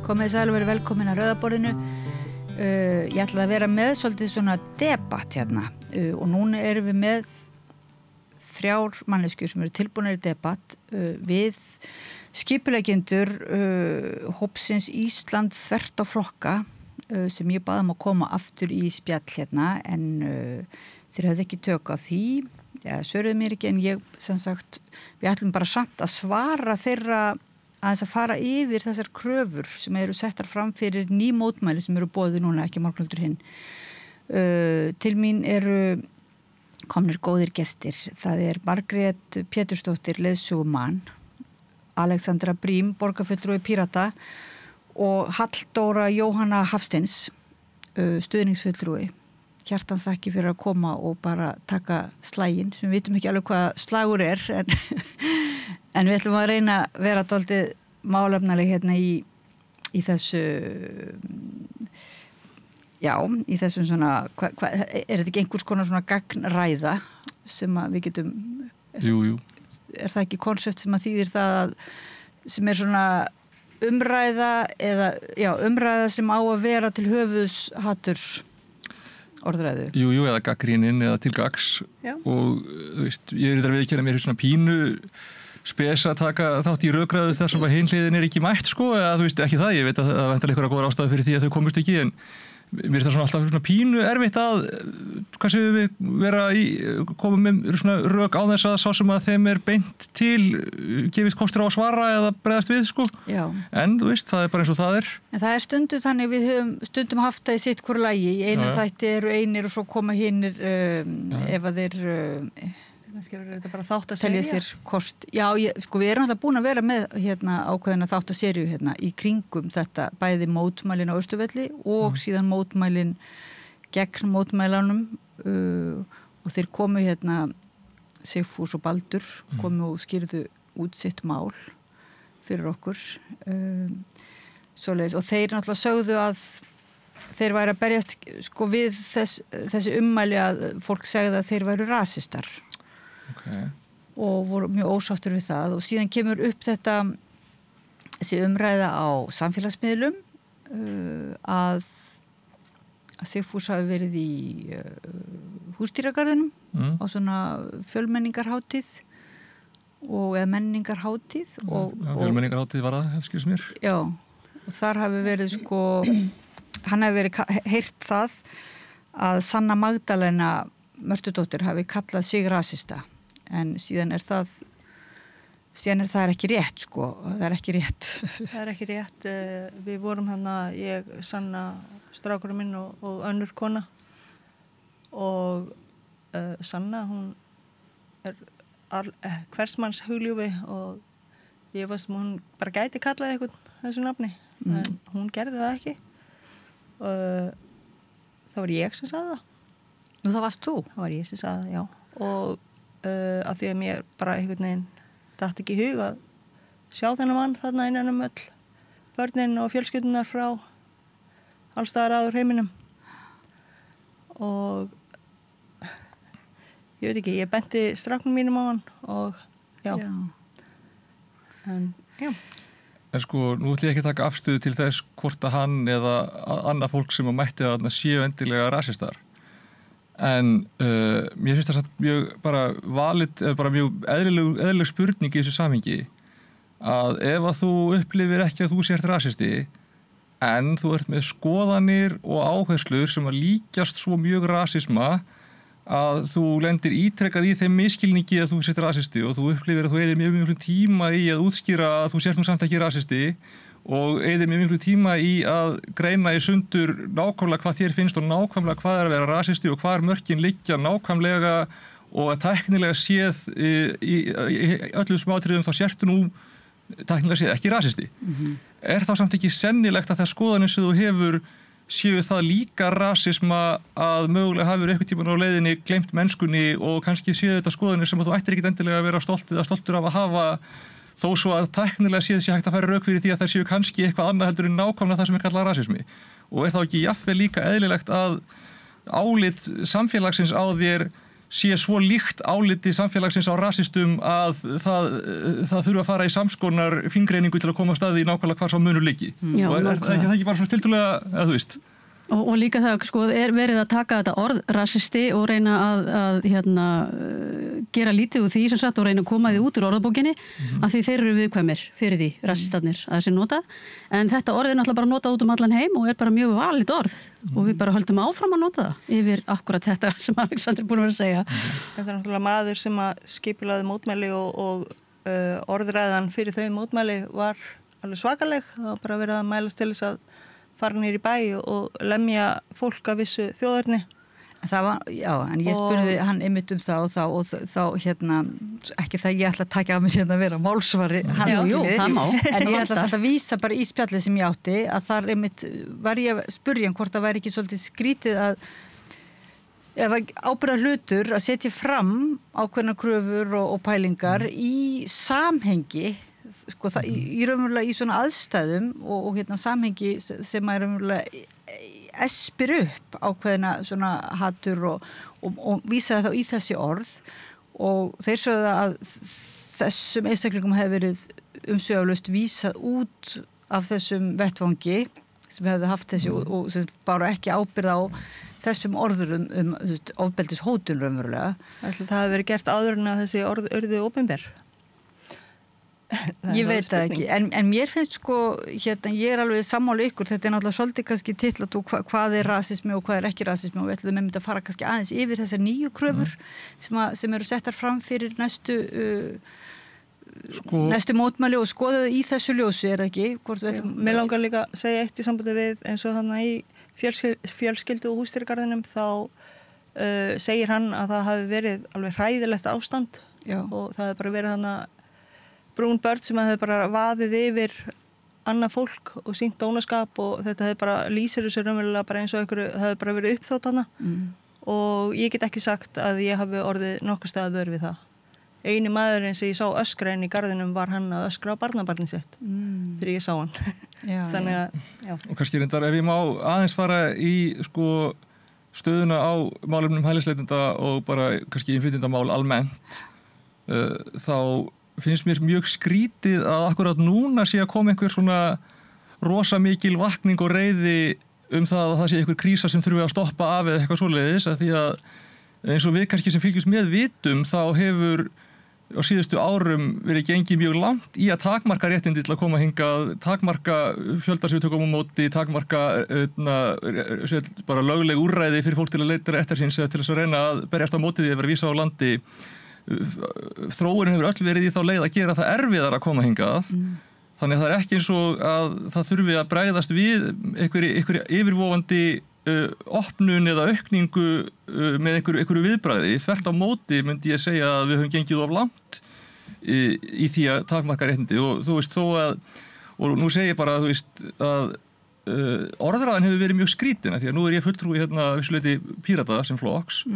Komið sæl og verið velkomin að Rauðaborðinu. Ég ætlaði að vera með svolítið svona debatt hérna og núna erum við með 3 manneskjur sem eru tilbúinir í debatt við skipuleggjendur hópsins Ísland þvert á flokka sem ég baði að koma aftur í spjall hérna en þeir höfðu ekki tök af því. Svöruðu mér ekki en ég sem sagt, við ætlum bara samt að svara þeirra að fara yfir þessar kröfur sem eru settar fram fyrir ný mótmæli sem eru boðið núna, ekki morgunldur hinn. Til mín eru komnir góðir gestir. Það er Margrét Pétursdóttir, leiðsögumann, Alexandra Brím, borgarfulltrúi Pírata og Halldóra Jóhanna Hafsteins, stuðningsfulltrúi. Hjartans þakki fyrir að koma og bara taka slaginn, sem við vitum ekki alveg hvað slagur er, en við ætlum að reyna að vera dálítið málefnaleg hérna í þessu, í þessum svona, er þetta ekki einhvers konar svona gagnræða sem að við getum, Jú. Er það ekki konsept sem að þýðir það að, sem er svona umræða eða, umræða sem á að vera til höfuðs hatturs orðræðu. Jú, eða gagnrýnin eða til gagns og þú veist, ég er þetta að viðurkenna mér svona pínu spes að taka þátt í rökræðu þar sem að hin hliðin er ekki mætt sko, eða þú veist ekki það, ég veit að það vantar einhverja góðar ástæður fyrir því að þau komust ekki en mér er það svona alltaf svona pínu erfitt að kannski við vera koma með svona rök á þess að sá sem að þeim er beint til gefist kostur á að svara eða bregðast við sko. Já. En þú veist, það er bara eins og það er. En það er stundum þannig við höfum stundum haft það í sitt hvort lagi. Í einu þætti eru einir og svo koma hinir ef að þeir kannski verður þetta bara þáttaserja sér kost. Já, við erum alltaf búin að vera með hérna ákveðina þáttaserju hérna í kringum þetta bæði mótmælin á Austurvelli og síðan mótmælin gegn mótmælanum og þeir komu hérna Sigfús og Baldur komu og skýrðu út sitt mál fyrir okkur svoleiðis og þeir náttúrulega sögðu að þeir væru að berjast sko við þessi ummæli að fólk segði að þeir væru rasistar. Okay. Og voru mjög ósáttur við það og síðan kemur upp þessi umræða á samfélagsmiðlum að Sigfús hafi verið í húsdýragarðinum á svona fjölmenningarhátíð eða menningarhátíð fjölmenningarhátíð var það, hefskils mér. Já, og þar hafi verið sko hann hafi verið heyrt það að Sanna Magdalena Mörtudóttir hafi kallað sig rasista en síðan er það ekki rétt sko, það er ekki rétt. Það er ekki rétt, við vorum þarna, ég, Sanna, strákurinn minn og önnur kona og Sanna, hún er hversmanns hugljúfi og ég veist hún bara gæti kallað eitthvað þessu nafni, en hún gerði það ekki. Það var ég sem sagði það. Nú það varst þú? Það var ég sem sagði það, já. Og af því að mér bara einhvern veginn datt ekki í hug að sjá þennan mann þarna innan öll börnin og fjölskyldunar frá allstaðar aður heiminum. Og ég veit ekki, ég benti stráknum mínum á hann og já. En sko, nú ætlum ég ekki að taka afstöðu til þess hvort að hann eða annað fólk sem að mætti að séu endilega rasistar. En mér finnst það mjög bara valid, bara mjög eðlileg spurning í þessu samhengi að ef að þú upplifir ekki að þú sért rasisti en þú ert með skoðanir og áherslur sem að líkjast svo mjög rasisma að þú lendir ítrekkað í þeim misskilningi að þú sért rasisti og þú upplifir að þú eyðir mjög miklu tíma í að útskýra að þú sért nú samt ekki rasisti og eyðir mjög miklu tíma í að greina í sundur nákvæmlega hvað þér finnst og nákvæmlega hvað er að vera rasisti og hvað mörkin liggja nákvæmlega og að tæknilega séð í öllum smátriðum þá sértu nú tæknilega séð ekki rasisti. Er þá samt ekki sennilegt að það skoðanir sem þú hefur séu það líka rasisma að mögulega hafur einhvern tímann á leiðinni gleymt mennskunni og kannski séu þetta skoðanir sem að þú ættir ekki endilega að vera stoltur af að hafa þó svo að tæknilega séð sé hægt að færa rök fyrir því að þær séu kannski eitthvað annað heldur en nákvæmlega það sem er kallað rasismi. Og er þá ekki jafnvel líka eðlilegt að álit samfélagsins á þér sé svo líkt áliti samfélagsins á rasistum að það þurfa að fara í samskonar fingreiningu til að koma að staði í nákvæmlega hvar sá munur liggi. Já, og það ekki bara svona tiltölulega, eða þú veist. Og líka það, sko, verið að taka þetta orð rasisti og reyna að gera lítið úr því sem sagt og reyna að koma því út úr orðabókinni af því þeir eru viðkvæmir fyrir því, rasistarnir, að þessi nota. En þetta orð náttúrulega bara notað út allan heim og bara mjög valid orð og við bara höldum áfram að nota það yfir akkurat þetta sem Alexander búin að vera að segja. Þetta náttúrulega maður sem að skipulaði mótmæli og orðræðan fyrir þau mótmæli var alveg svakaleg. Það var bara verið að mælast til þess að fara nýr í bæ og lemja fólk af vissu þjóðarni. Það var, já, en ég spurði hann einmitt það og þá ekki það ég ætla að taka að mér að vera málsvari hans það má. En ég ætla að vísa bara í spjallið sem ég átti að þar einmitt var ég að spurja hann hvort það væri ekki svolítið skrítið að eða ábyrgðar hlutur að setja fram ákveðnar kröfur og pælingar í samhengi sko það í raunverulega í svona aðstæðum og samhengi sem að raunverulega espir upp ákveðina svona hattur og vísaði þá í þessi orð og þeir sögðu að þessum einstaklingum hefði verið umsvifalaust vísað út af þessum vettvangi sem hefði haft þessi og sem bara ekki ábyrgð á þessum orðurum ofbeldis hótun raunverulega. Það hefði verið gert áður en að þessi orð urðu opinber. Ég veit það ekki, en mér finnst sko ég alveg sammála ykkur, þetta náttúrulega svolítið kannski titlat og hvað rasismi og hvað ekki rasismi og við ætlum að fara kannski aðeins yfir þessar nýju kröfur sem eru settar fram fyrir næstu mótmæli og skoða þau í þessu ljósi, það ekki? Mér langar líka að segja eitt í sambandi við eins og hann í fjölskyldu og húsdýragarðinum þá segir hann að það hafi verið alveg hræðilegt ástand og það hefði bara verið hann að brún börn sem hefði bara vaðið yfir annað fólk og sýnt dónaskap og þetta hefði bara lýsir þessu raunverulega bara eins og einhverju, það hefði bara verið uppþótt hana og ég get ekki sagt að ég hafi orðið nokkuð staðar vör við það. Eini maðurinn sem ég sá öskra inn í garðinum var hann að öskra á barnabarnið sitt þegar ég sá hann. Þannig að, já. Og kannski reyndar ef ég má aðeins fara í sko stöðuna á málefnum hælisleitenda og bara kannski innflytjendamál almennt þá finnst mér mjög skrítið að akkurat núna sé að koma einhver svona rosa mikil vakning og reiði það að það sé einhver krísa sem þurfi að stoppa af eða eitthvað svoleiðis að því að eins og við kannski sem fylgjumst með vitum þá hefur á síðustu árum verið gengið mjög langt í að takmarka réttindi til að koma hingað, takmarka fjölda sem við tökum á móti, takmarka bara lögleg úrræði fyrir fólk til að leita réttar síns eða til þess að reyna að berjast á móti því að vera vísað á landi. Þróunin hefur öll verið í þá leið að gera það erfiðar að koma hingað þannig að það er ekki eins og að það þurfi að bregðast við einhverju yfirvofandi opnun eða aukningu með einhverju viðbragði. Þvert á móti myndi ég segja að við höfum gengið of langt í því að takmarka réttindi og þú veist þó að og nú segi ég bara þú veist að orðræðan hefur verið mjög skrítin því að nú er ég fulltrúi vissuleyti Pírata sem flokks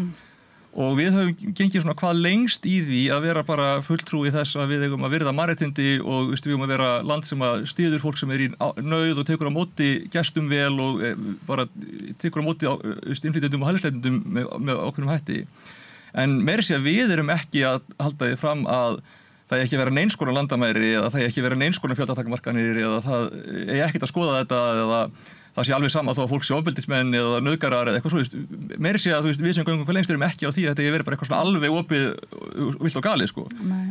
og við höfum gengið svona hvað lengst í því að vera bara fulltrúi þess að við eigum að virða mannréttindi og við eigum að vera land sem að styður fólk sem er í nauð og tekur á móti gestum vel og bara tekur á móti innflytjendum og hælisleitendum með ákveðnum hætti. En meira sé að við erum ekki að halda því fram að það er ekki að vera neins konar landamæri eða það er ekki að vera neins konar fjöldatakmarkanir eða það er ekkert að skoða þetta eða það sé alveg sama þó að fólk sé ofbeldismenn eða nauðgarar eða eitthvað svo, meiri sé að við sem göngum hvað lengst erum ekki á því að þetta er verið bara eitthvað svona alveg opið vilt og galið sko.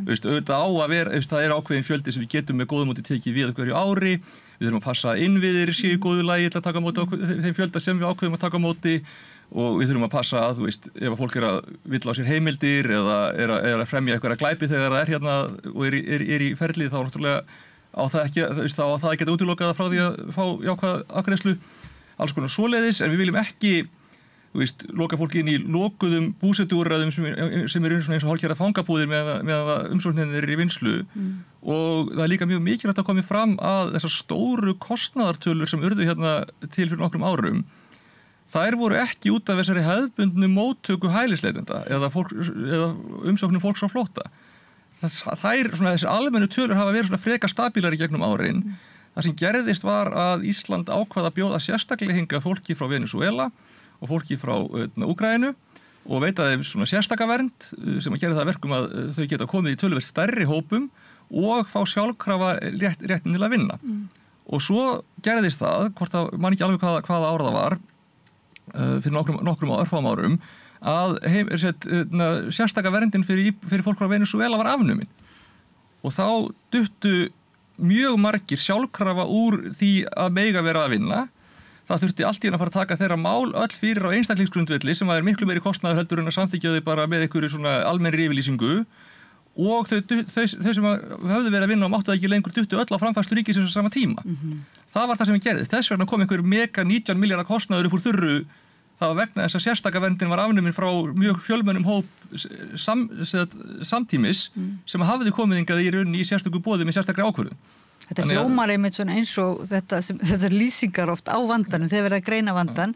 Auðvitað á að vera, það er ákveðin fjöldi sem við getum með góðum móti tekið við hverju ári, við þurfum að passa innviðir séu í góðu lagi til að taka á móti þeim fjölda sem við ákveðum að taka á móti og við þurfum að passa að, ef fólk er að villa á sér heimildir eða er að fremja eitthvað glæpi þegar það er hérna og er í ferlið þá náttúrulega á það ekki, þá á það að geta útilokað frá því að fá jákvæða afgreiðslu alls konar svoleiðis, en við viljum ekki loka fólki inn í lokuðum búsetuúrræðum sem eru eins og hálfgerða fangabúðir meðan umsóknirnar eru í vinnslu og það er líka mjög mikilvægt að koma fram að þessar stóru kostnaðartölur sem urðu hérna til fyrir nokkrum árum þær voru ekki út af þessari hefðbundnu móttöku hælisleitenda eða umsóknum fólks á flótta. Þessi almennu tölur hafa verið freka stabílari gegnum árin. Það sem gerðist var að Ísland ákvað að bjóða sérstaklega hingað fólki frá Venezuela og fólki frá Úkraínu og veita þeim svona sérstaka vernd sem að gera það verkum að þau geta komið í töluvert stærri hópum og fá sjálfkrafa réttin til að vinna. Og svo gerðist það, hvort að man ekki alveg hvaða ár það var, fyrir nokkrum örfáum árum, að sérstaka verndin fyrir fólk frá Venesúela var afnumin. Og þá duttu mjög margir sjálfkrafa úr því að mega vera að vinna. Það þurfti allt í einu að fara að taka þeirra mál öll fyrir á einstaklingsgrundvelli sem er miklu meiri kostnaður heldur en að samþykkja þau bara með einhverju svona almennri yfirlýsingu og þau sem höfðu verið að vinna og máttu það ekki lengur duttu öll á framfærslu ríkisins á sama tíma. Það var það sem gerðist. Þess vegna kom einhver mega 19 milljarða kostnaður upp úr þurru. Það var vegna þess að sérstaka verndin var afnumin frá mjög fjölmennum hóp samtímis sem hafði komið hingað í rauninni í sérstöku boði með sérstakri ákvörðun. Þetta hljómar einmitt svona eins og þessar lýsingar oft á vandanum, þegar verið að greina vandan,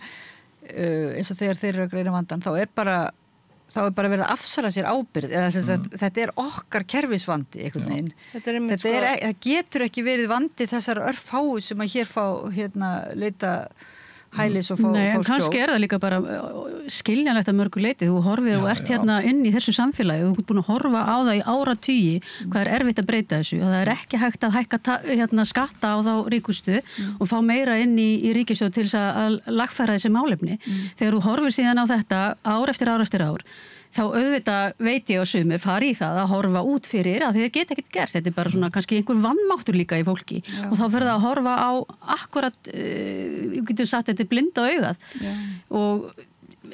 eins og þegar þeir eru að greina vandan, þá er bara verið að afsala sér ábyrgð, eða þetta okkar kerfisvandi einhvern veginn. Það getur ekki verið vandi þessar örfáu sem að hér fá leita hælis og fá skjól. Nei, en kannski það líka bara skiljanlegt að mörgu leiti. Þú horfið og ert inn í þessu samfélagi og þú ert búin að horfa á það í áratugi hvað erfitt að breyta þessu. Það er ekki hægt að hækka skatta á þá ríkustu og fá meira inn í ríkissjóð til þess að lagfæra þessi málefni. Þegar þú horfir síðan á þetta ár eftir ár eftir ár, þá auðvitað veit ég á sumir fari í það að horfa út fyrir að þið geta ekkert gert. Þetta er bara svona kannski einhver vannmáttur líka í fólki. Og þá fyrir það að horfa á akkurat, ég getur sagt þetta er blinda augað. Og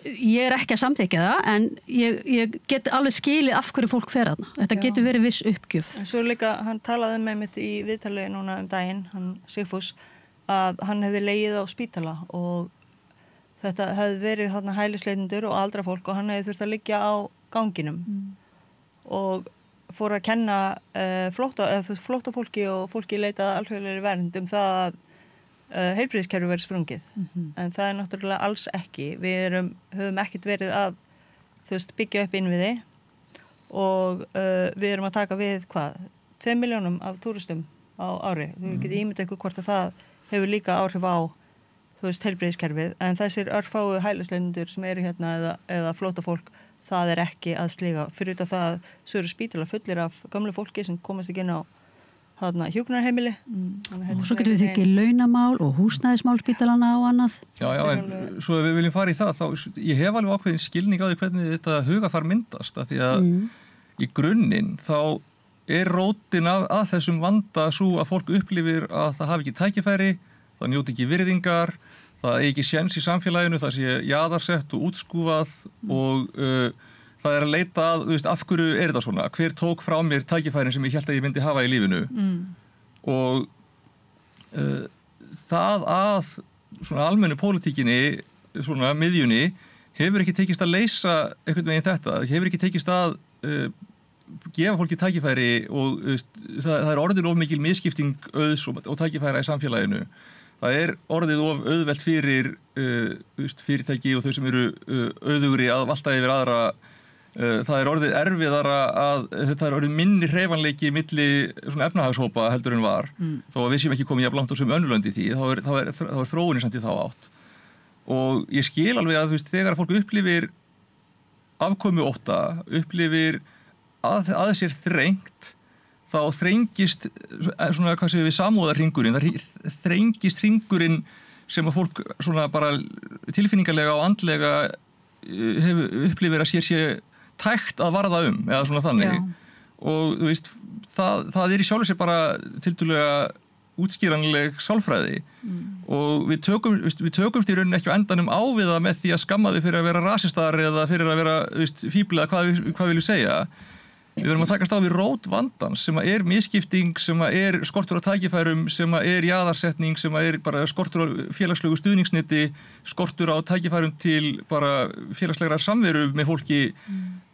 ég er ekki að samþykja það, en ég get alveg skilið af hverju fólk fer þarna. Þetta getur verið viss uppgjöf. Svo líka, hann talaði með mitt í viðtali núna daginn, hann Sigfús, að hann hefði legið á spítala og þetta hefði verið þarna hælisleitendur og aldra fólk og hann hefði þurft að liggja á ganginum og fór að kenna flóttafólki og fólki leitað alþjóðlegri vernd það að heilbrigðiskerfi verið sprungið. En það er náttúrulega alls ekki. Við höfum ekkert verið að byggja upp innviði og við erum að taka við 2 milljónum af túristum á ári. Þú getur ímyndað ykkur hvort að það hefur líka áhrif á heilbrigðiskerfið, en þessir örfáu hælisleitendur sem eru hérna eða flóttafólk, það er ekki að sliga. Fyrir þetta það svo eru spítala fullir af gamlu fólki sem komast ekki inn á hjúkrunarheimili. Og svo getum við tekið launamál og húsnæðismál spítalana og annað. Já, en svo við viljum fara í það, þá ég hef alveg ákveðin skilning á því hvernig þetta hugafar myndast, af því að í grunninn þá er rótin að þessum vanda svo að fólk upplifir að það hafi ekki tækifæri, það njóti ekki virðingar, það er ekki séns í samfélaginu, það sé jaðarsett og útskúfað og það er að leita að, af hverju er þetta svona? Hver tók frá mér tækifærin sem ég hélt að ég myndi hafa í lífinu? Og það að svona almennu pólitíkinni, svona miðjunni, hefur ekki tekist að leysa einhvern veginn þetta. Hefur ekki tekist að gefa fólki tækifæri og það er orðið of mikil misskipting auðs og tækifæra í samfélaginu. Það er orðið of auðvelt fyrir fyrirtæki og þau sem eru auðugri að valta yfir aðra. Það er orðið erfiðara það er orðið minni hreyfanleiki milli svona efnahagshópa heldur en var. Þó að við séum ekki komið jafn langt á sem önnur lönd í því, þá er þróunin samt í þá átt. Og ég skil alveg að þegar fólk upplifir afkomu ótta, upplifir að sér þrengt, þá þrengist svona, hvað segir við, samúðarhringurinn, það þrengist hringurinn sem að fólk svona bara tilfinningarlega og andlega upplifir að sér sé tækt að varða eða svona þannig. Og þú veist, það er í sjálfu sér bara tiltölulega útskýranleg sálfræði og við tökumst í rauninni ekki á endanum á við það með því að skamma þau fyrir að vera rasistar eða fyrir að vera fíbl eða hvað viljum segja. Við verðum að takast á við rót vandans sem er misskipting, sem er skortur á tækifærum, sem er jaðarsetning, sem er bara skortur á félagslegu stuðningsneti, skortur á tækifærum til bara félagslegra samveru með fólki.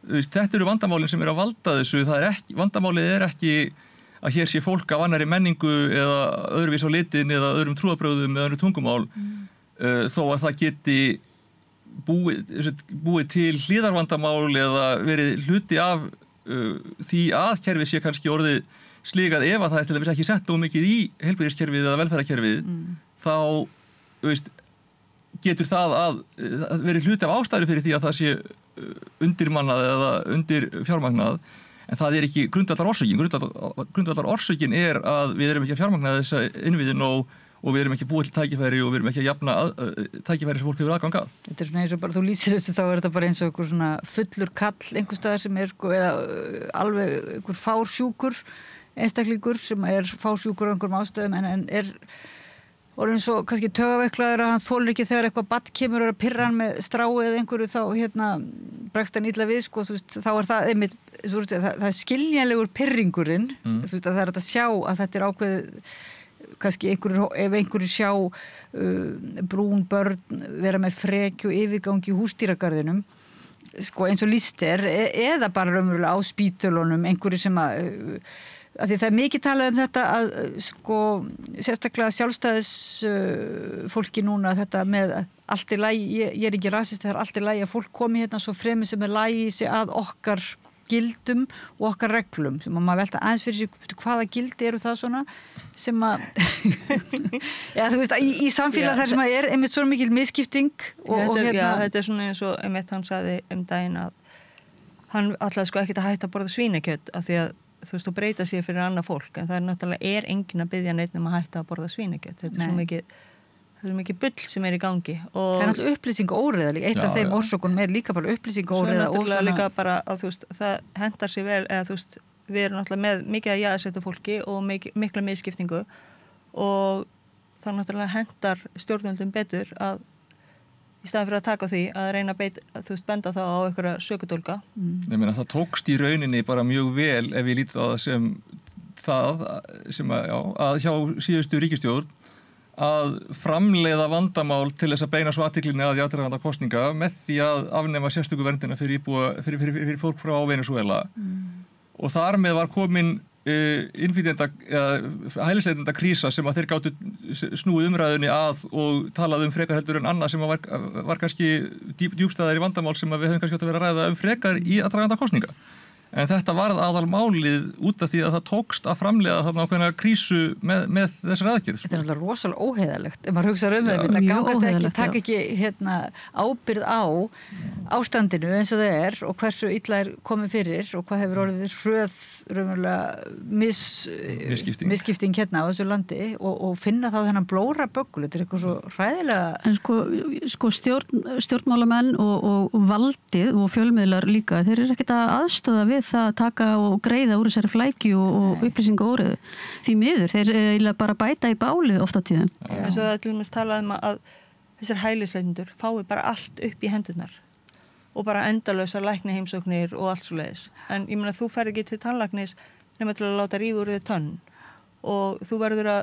Þetta eru vandamálin sem að valda þessu. Vandamálið er ekki að hér sé fólk af annarri menningu eða öðruvís á litin eða öðrum trúarbrögðum eða öðrum tungumál, þó að það geti búið til hliðarvandamál eða verið hluti af því að kerfið sé kannski orðið sligað ef að það til dæmis ekki sett nógu mikið í heilbrigðiskerfið eða velferðarkerfið, þá getur það að verið hluti af ástæðu fyrir því að það sé undirmannað eða undir fjármagnað, en það ekki grundvallar orsökin. Grundvallar orsökin að við erum ekki að fjármagna þessa innviði nóg og við erum ekki búið til tækifæri og við erum ekki að jafna tækifæri sem fólk hefur aðgang að. Þetta svona eins og bara, þú lýsir þessu, þá þetta bara eins og einhver svona fullur kall einhver staðar sem sko, eða alveg einhver fársjúkur einstaklingur sem fársjúkur á einhverjum ástæðum en orðinn svo kannski taugaveiklaður að hann þolir ekki þegar eitthvað badd kemur og pirra hann með strái eða einhverju þá bregst hann illa við, sko, þú veist, þá það einmitt, það skiljanlegur pirringurinn, þú veist, að það hægt að sjá að þetta ákveðið kannski ef einhverju sjá brún börn vera með frekju yfirgangi í húsdýragarðinum, sko, eins og lýst eða bara raunverulega á spítölunum einhverju sem að því það mikið talað þetta að sko sérstaklega sjálfstæðis fólki núna þetta með allt í lagi, ég ekki rasist, það allt í lagi að fólk komi hérna svo fremur sem lagi sig að okkar gildum og okkar reglum sem að maður velta aðeins fyrir sig hvaða gildi eru það svona sem að já, þú veist, í samfélag þar sem að einmitt svo mikil misskipting þetta svona eins og einmitt hann sagði daginn að hann alltaf sko ekkert að hætta að borða svínakjöt af því að þú veist, þú breyta sér fyrir annað fólk en það náttúrulega enginn að biðja neitt um að hætta að borða svínakjöt þetta svo mikið bull sem í gangi og það náttúrulega upplýsingaóreiða líka eitt af þeim orsökunum líka bara upplýsingaóreiða svo náttúrulega líka bara að þú veist það hentar sér vel eða þú veist við erum náttúrulega með mikið að jaðarsettu fólki og mikla misskiptingu og það náttúrulega hentar stjórnvöldum betur að í staðan fyrir að taka því að reyna að þú veist benda þá á einhverja sökudólka. Ég meina það tókst í rauninni bara mjög vel ef ég lítið á það sem að hjá síðustu ríkisstjórn að framleiða vandamál til þess að beina svo athyglinni að í aðdraganda kosninga með því að afnema sérstöku verndina fyrir fólk frá Venesúela og þar með var komin hælisleitenda krísa sem að þeir gátu snúið umræðunni að og talað frekar heldur en annað sem var kannski djúpstæðar í vandamál sem að við höfum kannski átt að vera að ræða frekar í aðdraganda kosninga. En þetta varð aðalmálið út af því að það tókst að framleiða þarna ákveðna krísu með þessari aðgerð. Þetta náttúrulega rosalega óheiðalegt ef maður hugsa þetta gangast ekki, taka ekki ábyrgð á ástandinu eins og það og hversu illa komið fyrir og hvað hefur orðið hröð misskipting á þessu landi og finna þá þennan blóra böggul, þetta eitthvað svo hræðilega. En sko stjórnmálamenn og valdið og fjölmiðlar líka, þeir eru ekkert að aðstoða við það að taka og greiða úr þessari flækju og upplýsingaóreiðu. Því miður, þeir eiginlega bara bæta í bálið oft á tíðum. Eins og það er til dæmis talað að þessar hælisleitendur fái bara allt upp í hendurnar og bara endalausar læknaheimsóknir og allt svoleiðis. En ég meina þú ferð ekki til tannlæknis nema til að láta rífa úr þig tönn og þú verður að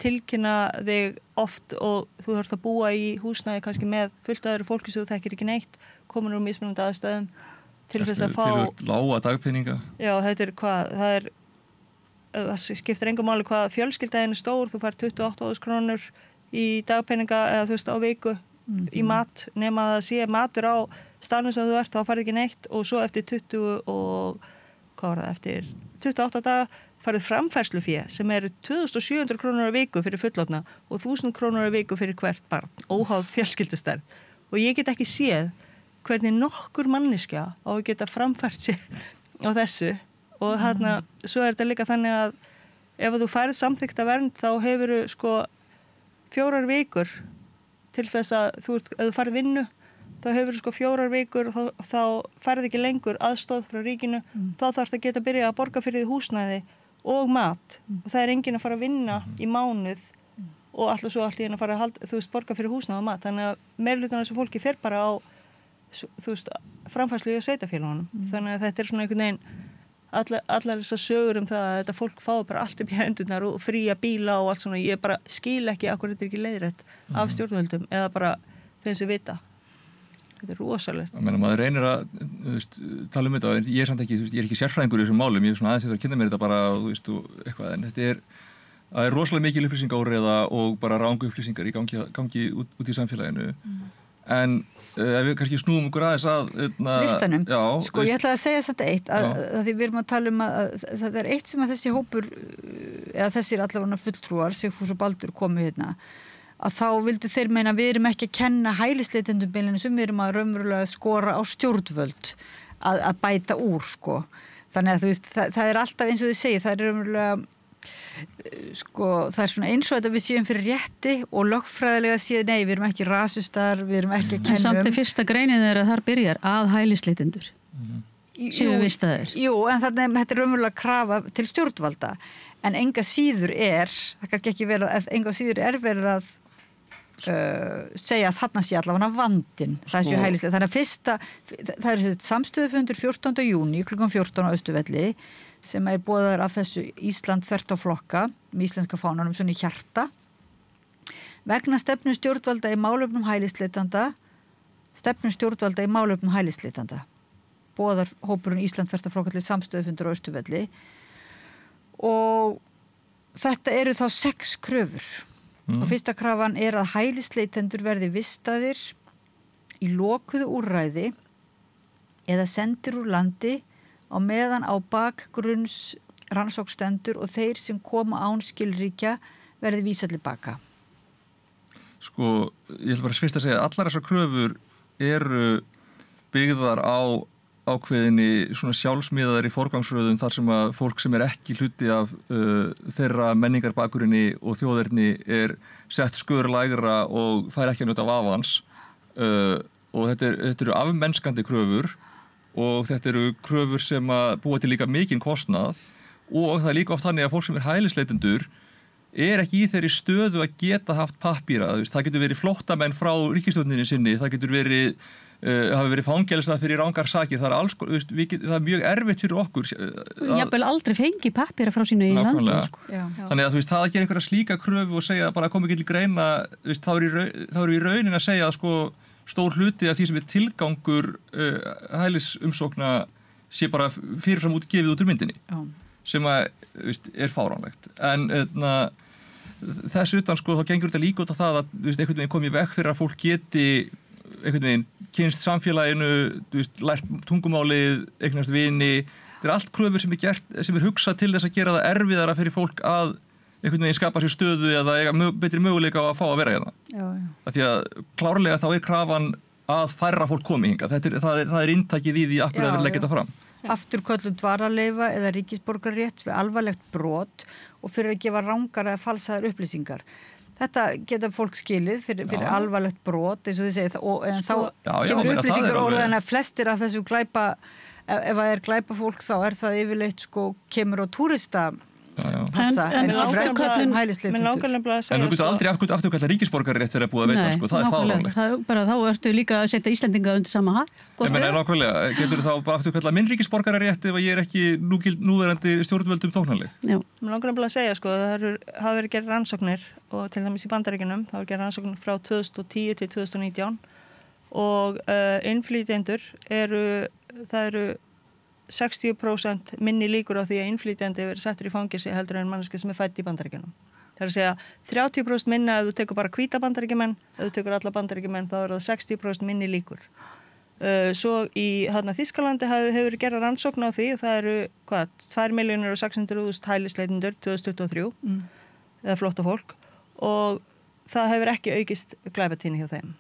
tilkynna þig oft og þú þarft að búa í húsnæði kannski með fullt öðru fólki sem þú þekkir ekki neitt, komin úr mismunandi aðstæðum til þess að fá lága dagpeninga. Já, þetta það skiptir engu máli hvað fjölskyldaðin stór, þú fær 28.000 krónur í dagpeninga eða þú veist á viku í mat, nema að það sé matur á staðnum sem þú ert, þá færði ekki neitt og svo eftir 28 daga færið framfærslufé sem eru 2.700 krónur á viku fyrir fullorðna og 1.000 krónur á viku fyrir hvert barn, óháð fjölskyldustærð og ég get ekki séð hvernig nokkur manneskja á að geta framfært sig á þessu og svo þetta líka þannig að ef þú færið samþykkta vernd þá hefur sko 4 vikur til þess að ef þú farið vinnu þá hefur sko 4 vikur og þá færið ekki lengur aðstoð frá ríkinu þá þarf það að geta byrjað að borga fyrir því húsnæði og mat og það er enginn að fara að vinna í mánuð og alltaf svo allt í einu að fara að borga fyrir húsnæði og mat þannig að meirihluti af þessu fólki fer bara á framfærslu í sveitarfélögunum þannig að þetta er svona einhvern veginn allar þessar sögur það að þetta fólk fái bara allt upp í hendurnar og fría bíla og allt svona, ég bara skil ekki akkur þetta ekki leiðrétt af stjórnvöldum eða bara þeim sem vita þetta er rosalegt. Maður reynir að tala þetta, en ég er samt ekki ég er ekki sérfræðingur í þessum málum, ég er svona aðeins að kynna mér þetta bara og eitthvað, en það er rosalega mikil upplýsingaóreiða og bara rangu upplýsingar í gangi út í samfélaginu en ef við kannski snúum okkur aðeins að listanum, sko ég ætlaði að segja þetta eitt að því við erum að tala að það er eitt sem að þessi hópur eða þessir allavega fulltrúar Sigfús og Baldur komu að þá vildu þeir meina að við erum ekki að kenna hælisleitendum beinlínis við erum að raunverulega skora á stjórnvöld að bæta úr sko. Þannig að þú veist, það er alltaf eins og þið segið, það er raunverulega sko, það er svona eins og þetta við séum fyrir rétti og lögfræðilega séð nei, við erum ekki rasistar, við erum ekki að kenna En samt er fyrsta greinin að þar byrjar að hælisleitendur séu vistaðir. Jú, en þetta er raunverulega krafa til stjórnvalda en enga síður það kann ekki vera að enga síður verið að segja að þarna sé allavega vandinn það séu hælislega. Þannig að það er samstöðufundur 14. júní klukkan 14 á Austurvelli sem er boðaður af þessu Ísland þvert á flokka með íslenska fánanum svona í hjarta vegna stefnu stjórnvalda í málefnum hælisleitanda boðar hópurinn Ísland þvert á flokka til samstöðufundur á Austurvelli og þetta eru þá 6 kröfur og fyrsta krafan er að hælisleitendur verði vistaðir í lokuðu úrræði eða sendir úr landi á meðan á bakgrunns rannsóknstendur og þeir sem koma án skilríkja verði vísað til baka. Sko, ég ætla bara fyrst að segja að allar þessar kröfur eru byggðar á ákveðinni svona sjálfsmiðaðar í forgangsröðum þar sem að fólk sem er ekki hluti af þeirra menningarbakurinni og þjóðerni er sett skörlægra og fær ekki að njóta af avans og þetta eru afmennskandi kröfur og þetta eru kröfur sem að búa til líka mikinn kostnað og það er líka oft þannig að fólk sem er hælisleitendur er ekki í þeirri stöðu að geta haft pappíra. Það getur verið flóttamenn frá ríkisstjórninni sinni, það getur verið hafi verið fangelsað fyrir rangar sakir, það er mjög erfitt fyrir okkur. Jafnvel aldrei fengi pappíra frá sínu í landi. Sko. Þannig að það að gera einhverja slíka kröfu og segja bara kom ekki til greina, þá er í raunin að segja að sko, stór hluti af því sem er tilgangur hælisumsókna sé bara fyrirfram gefið út úr myndinni sem að, er fáránlegt. En þess utan sko, þá gengur þetta líka út af það að einhvern veginn komið vekk fyrir að fólk geti einhvern veginn kynst samfélaginu, lært tungumálið, eignast vini. Þetta er allt kröfur sem er hugsað til þess að gera það erfiðara fyrir fólk að einhvern veginn skapa sér stöðu eða eiga betri möguleika á að fá að vera hérna. Af því að klárlega þá er krafan að færra fólk komi hingað. Það er inntakið í því að hverju að leggja þetta fram. Afturköllun dvalarleyfa eða ríkisborgararétt við alvarlegt brot og fyrir að gefa rangar eða falsaðar upplýsingar. Þetta geta fólk skilið fyrir alvarlegt brot eins og þið segið en þá kemur upplýsingar orðan að flestir af þessu glæpa ef það er glæpa fólk þá er það yfirleitt sko kemur á túrista passa en afturköllun Mér langar nefnilega að segja En þú getur aldrei afturkalla ríkisborgararétt þegar búið að veita sko, það er fáránlegt. Þá ertu líka að setja Íslendinga undir sama hatt. Nákvæmlega, getur þá bara afturkalla minn ríkisborgararétt ef ég er ekki núverandi stjórnvöldum tóknanleg? Mér langar nefnilega að segja sko, það hafa verið gerð rannsóknir og til dæmis í Bandaríkjunum, það var gerð rannsóknir frá 2010 til 2019 og innflytjendur það eru 60% minni líkur á því að innflytjandi verið settur í fangelsi heldur en manneskja sem er fædd í Bandaríkjunum. Það er að segja 30% minna ef þú tekur bara hvíta Bandaríkjamenn, ef þú tekur alla Bandaríkjamenn þá er það 60% minni líkur. Svo í Þýskalandi hefur gerð rannsókn á því, það eru 2.600.000 hælisleitendur 2023 eða flóttafólk og það hefur ekki aukist glæpatíðni hjá þeim.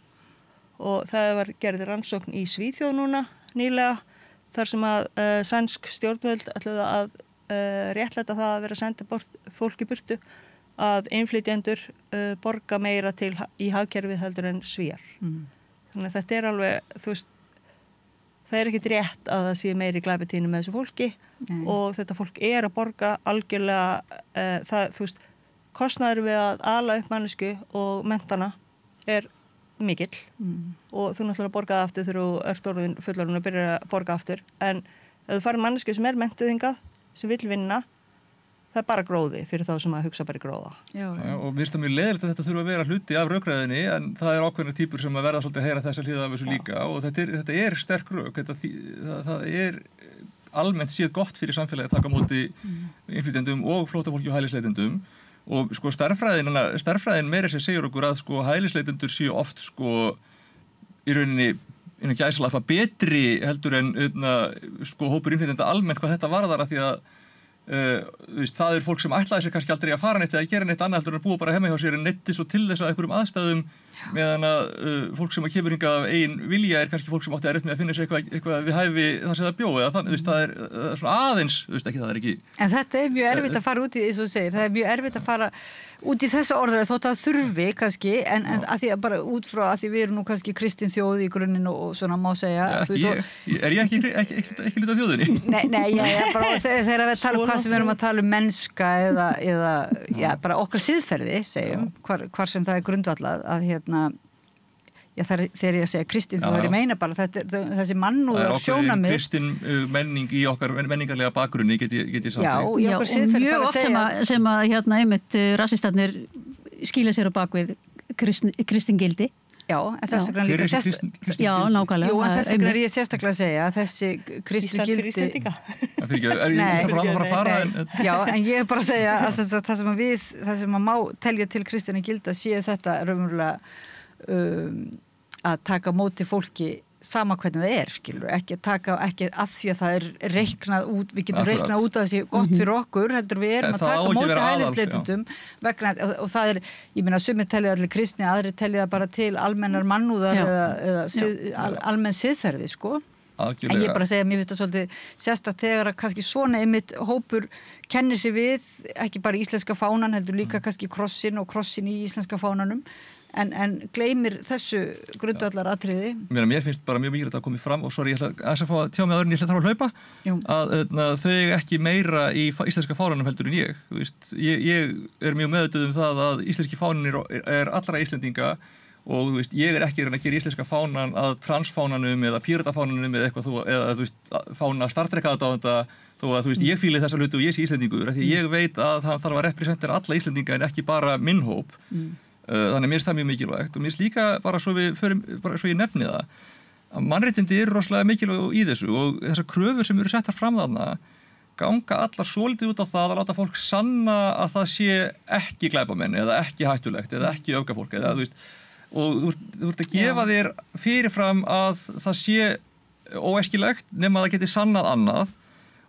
Og það var gerð rannsókn í Svíþjóð núna nýlega þar sem að sænsk stjórnvöld ætluðu að réttlæta það að vera að senda fólk í burtu að innflytjendur borga meira í hagkerfið heldur en Svíar. Þannig að þetta er alveg, það er ekkert rétt að það sé meiri glæpatíðni með þessu fólki og þetta fólk er að borga algjörlega, kostnaður við að ala upp mannesku og mentana er mikill og þú náttúrulega borgaði aftur þegar þú ert orðin fullorðin og byrjar að borga aftur en ef þú farir mannesku sem er menntuð hingað sem vill vinna það er bara gróði fyrir þá sem að hugsa bara í gróða. Og mér finnst það mjög leiðilegt að þetta þurfa að vera hluti af rökræðinni en það er ákveðnar týpur sem að verða svolítið að heyra þessa hlýða af þessu líka og þetta er sterk rök. Það er almennt séð gott fyrir samfélagi að taka á móti innflytjendum og flóttafólki og hælisleitendum og sko stærðfræðin meira sem segir okkur að sko hælisleitendur séu oft sko í rauninni innan gæsalappa betri heldur en sko hópur innflytjenda almennt hvað þetta varðar af því að það fólk sem ætlaði sér kannski aldrei að fara neitt eða gera neitt annað heldur en að búa bara heima hjá sér en neytti svo til þess að einhverjum aðstæðum meðan að fólk sem kemur hingað af eigin vilja kannski fólk sem átti erfitt með að finna sér eitthvað við hæfi það sem það bjó eða þannig, það svona aðeins, ekki það ekki. En þetta mjög erfitt að fara út í, eins og þú segir, það mjög erfitt að fara út í þessa orðræðu þótt að þurfi kannski, en að því að bara út frá að því við erum nú kannski kristin þjóð í grunninn og svona má segja. Er ég ekki hluta af þjóðinni? Nei, bara þegar við talum hvað sem við erum að tala mennska eða bara okkar siðferði, segjum, hvar sem það grundvallað, að þegar ég að segja kristin þá er ég meina bara þessi mannúðar sjónarmið. Það er kristin menning í okkar menningarlega bakgrunni get ég sagt. Já, og mjög oft sem að einmitt rassistarnir skýla sér á bakvið kristin gildi. Já, en þess vegna líka Já, nákvæmlega. Jú, en þess vegna er ég sérstaklega að segja að þessi kristni gildi Já, en ég er bara að segja að það sem að má telja til kristinni gilda séu þetta raunverulega að taka móti fólki sama hvernig það skilur, ekki að því að það reiknað út, við getum reiknað út að það sé gott fyrir okkur, heldur við erum að taka móti hælisleitendum vegna, og það ég meina sumir telja allir kristni, aðrir telja bara til almennar mannúðar eða almenn siðferði, sko. En ég bara segja, mér finnst það svolítið sérstakt þegar að kannski svona einmitt hópur kennir sig við, ekki bara íslenska fánan, heldur líka kannski krossin og krossin í íslenska fánanum, en gleymir þessu grundvallar atriði. Mér finnst bara mjög mikilvægt að koma fram og ég ætla að fá að tjá mig áður en ég ætla að hlaupa að þau ekki meira í íslenska fánanum heldur en ég. Ég er mjög meðvituð það að íslenski fáninn er allra Íslendinga og ég er ekki að gera íslenska fánan að transfánanum eða píratafánanum eða eitthvað eða fána Star Trek aðdáenda þó að ég fíli þessa hluti og ég sé Íslendingur því ég veit að það þarf að representera alla Íslendinga en ekki bara minn hóp. Þannig mér finnst það mjög mikilvægt og mér finnst líka bara svo ég nefni það að mannréttindi eru rosalega mikilvæg í þessu og þessar kröfur sem eru settar fram þarna ganga allar svolítið út á það að láta fólk sanna að það sé ekki glæpamenn eða ekki hættulegt eða ekki öfgafólk eða og þú ert að gefa þér fyrirfram að það sé óæskilegt nema að það geti sannað annað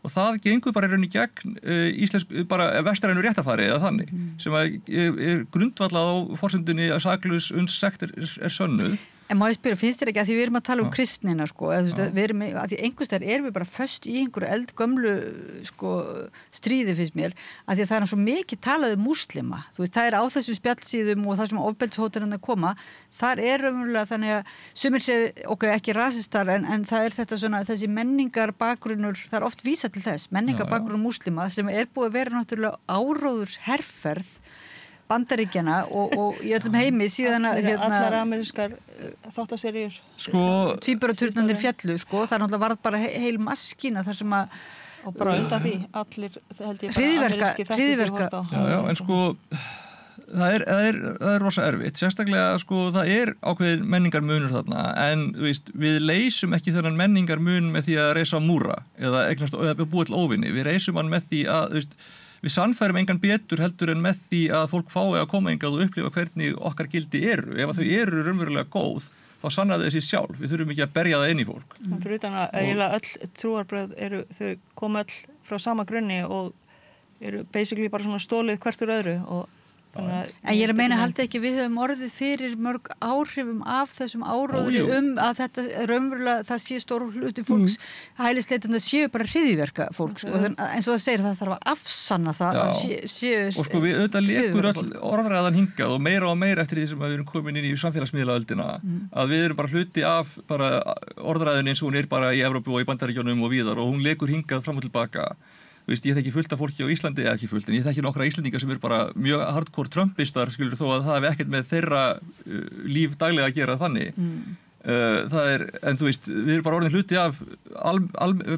og það gengur bara í rauninni gegn bara vestrænu réttarfari eða þannig sem er grundvallað á forsendunni að saklaus uns sekt er sönnuð. En má ég spyrja, finnst þér ekki að því við erum að tala um kristnina sko, við erum að því einhverstaðar erum við bara föst í einhverju eldgömlu sko stríði finnst mér, að því að það er svo mikið talað um múslima, það er á þessum spjallsíðum og það sem ofbeldishótanirnar koma, þar er umverulega þannig að sumir segja ekki rasistar en það er þetta svona þessi menningar bakgrunnur, það er oft vísað til þess, menningar bakgrunnur múslima sem er búið að vera náttúrulega áróðurs herferð Bandaríkjana og í öllum heimi síðan að allar amerískar þáttaseríur tvíburaturnarnir fjallu það er náttúrulega varð bara heil maskína þar sem að og bara undan því allir held ég hryðjuverka en það er rosa erfitt sérstaklega það er ákveðin menningarmunur þarna en við leysum ekki þennan menningarmun með því að reisa múra eða búa til óvinni, við reysum hann með því að við sannfærum engan betur heldur en með því að fólk fái að koma engað og upplifa hvernig okkar gildi eru. Ef þau eru raunverulega góð, þá sanna þau þessi sjálf. Við þurfum ekki að berja það inn í fólk. Fyrir utan að eiginlega öll trúarbrögð þau koma öll frá sama grunni og eru basically bara svona stólið hvert úr öðru og En ég er að meina haldi ekki við höfum orðið fyrir mörg áhrifum af þessum áróðri að þetta raunverulega það sé stór hluti fólks hælisleitenda séu bara hryðjuverka fólks og eins og það segir það þarf að afsanna það að séu og við auðvitað lekur öll orðræðan hingað og meira eftir því sem við erum komin inn í samfélagsmiðlaöldina að við erum bara hluti af bara orðræðin eins og hún er bara í Evrópu og í Bandaríkjunum og víðar og hún lekur hingað fram og tilbaka ég þekki fullt af fólki á Íslandi ekki fullt, en ég þekki nokkra Íslendinga sem eru bara mjög hardcore trumpistar skilur þó að það hef ekkert með þeirra líf daglega að gera þannig það en við erum bara orðin hluti af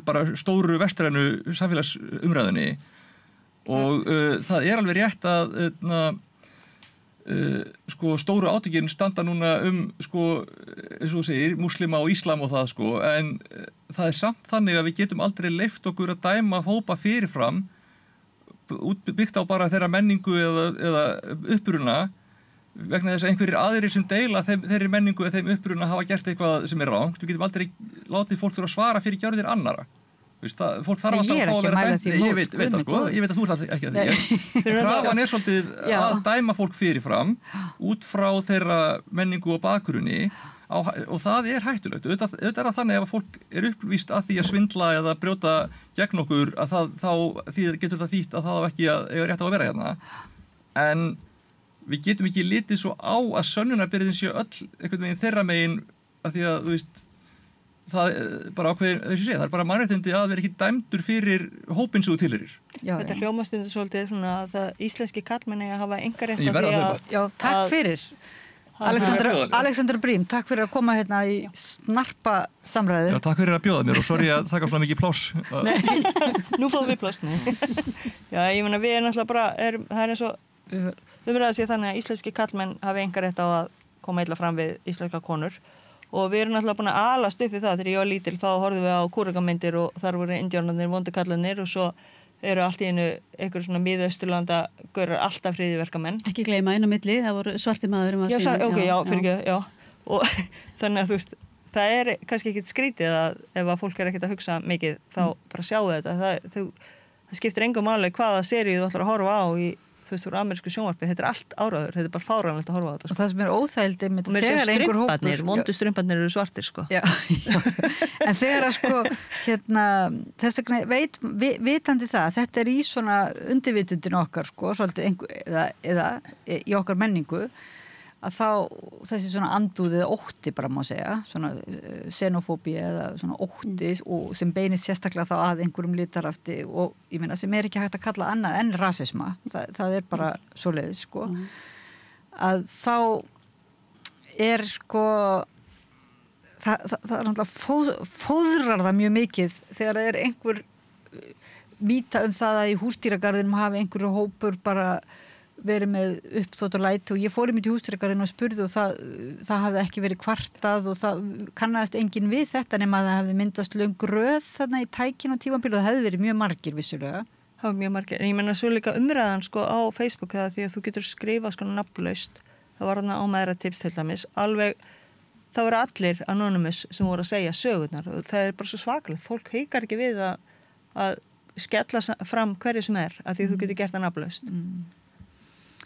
bara stóru vestrænu samfélagsumræðunni og það er alveg rétt að stóru átökin standa núna eins og þú segir, múslima og íslam og það en það er samt þannig að við getum aldrei leyft okkur að dæma hópa fyrirfram byggt á bara þeirra menningu eða uppruna vegna þess að einhverjir aðrir sem deila þeirri menningu eða þeim uppruna hafa gert eitthvað sem er rangt við getum aldrei látið fólk þurfa að svara fyrir gjörðir annara Fólk þarf alltaf að fá að vera dæmt. Ég veit það sko, ég veit að þú ert ekki að því. Krafan svolítið að dæma fólk fyrirfram út frá þeirra menningu og bakgrunni og það hættulegt. Auðvitað það þannig ef fólk uppvíst að því að svindla eða brjóta gegn okkur að þá getur það þýtt að það á ekki að eiga rétt á að vera hérna. En við getum ekki litið svo á að sönnunarbyrðin séu öll einhvern veginn þeirra megin að því að, þú veist, það bara ákveðin, þess að segja, það bara mannréttindi að vera ekki dæmdur fyrir hópinn sem þú tilheyrir. Þetta hljómastundur svolítið svona að það íslenski karlmenni að hafa engarétt Ég verð að hlaupa. Já, takk fyrir. Alexander Brím, takk fyrir að koma hérna í snarpa samræðu. Já, takk fyrir að bjóða mér og sorry að taka svona mikið pláss. Nei, nú fáum við pláss. Já, ég meina við náttúrulega bara, það eins og umræða sér þannig að íslenski karlmenn hafi engarétt á að koma illa fram við íslenska konur. Og við erum náttúrulega búin að alast upp við það. Þegar ég var lítil þá horfðum við á kúrekamyndir og þar voru indjánarnir, vondukallarnir og svo eru allt í einu einhver svona miðausturlanda gaurar alltaf hryðjuverkamenn. Ekki gleyma inn á milli, það voru svarti maður Já. Og þannig að þú veist, það kannski ekkert skrítið að ef að fólk ekkert að hugsa mikið þá bara sjáu þetta. Það skiptir engu máli hvaða seríu þú ætlar að horfa á í þú veist, úr amerísku sjónvarpi, þetta allt áráður, þetta bara fáránlegt að horfa á þetta. Og það sem óþægildi með þegar einhver hópur. Vondu strumparnir eru svartir, sko. Já. En þegar sko, þess vegna vitandi það, þetta í svona undirvitundin okkar, sko, svolítið eða í okkar menningu, að þá þessi svona andúðið ótti bara má segja, svona xenofóbía eða svona ótti og sem beinist sérstaklega þá að einhverjum litarhætti og ég meina sem ekki hægt að kalla annað en rasisma, það bara svoleiðis sko, að þá sko það náttúrulega fóðrar það mjög mikið þegar það einhver mýta það að í húsdýragarðinum hafi einhverju hópur bara verið með uppþóttalæti og ég fór í húsdýragarðinu og spurði og það hafði ekki verið kvartað og það kannaðist enginn við þetta nema að það hefði myndast löng röð þarna í tækinu og tímabil og það hefði verið mjög margir vissulega. Það var mjög margir, en ég menna svo líka umræðan sko á Facebook eða því að þú getur skrifað sko nafnlaust, það var þarna á Mæðratips til dæmis, alveg það voru allir anonymous sem voru að segja sögurnar og það bara svo svakalegt, fólk hikar ekki við að skella fram hverju sem að því þú getur gert það nafnlaust.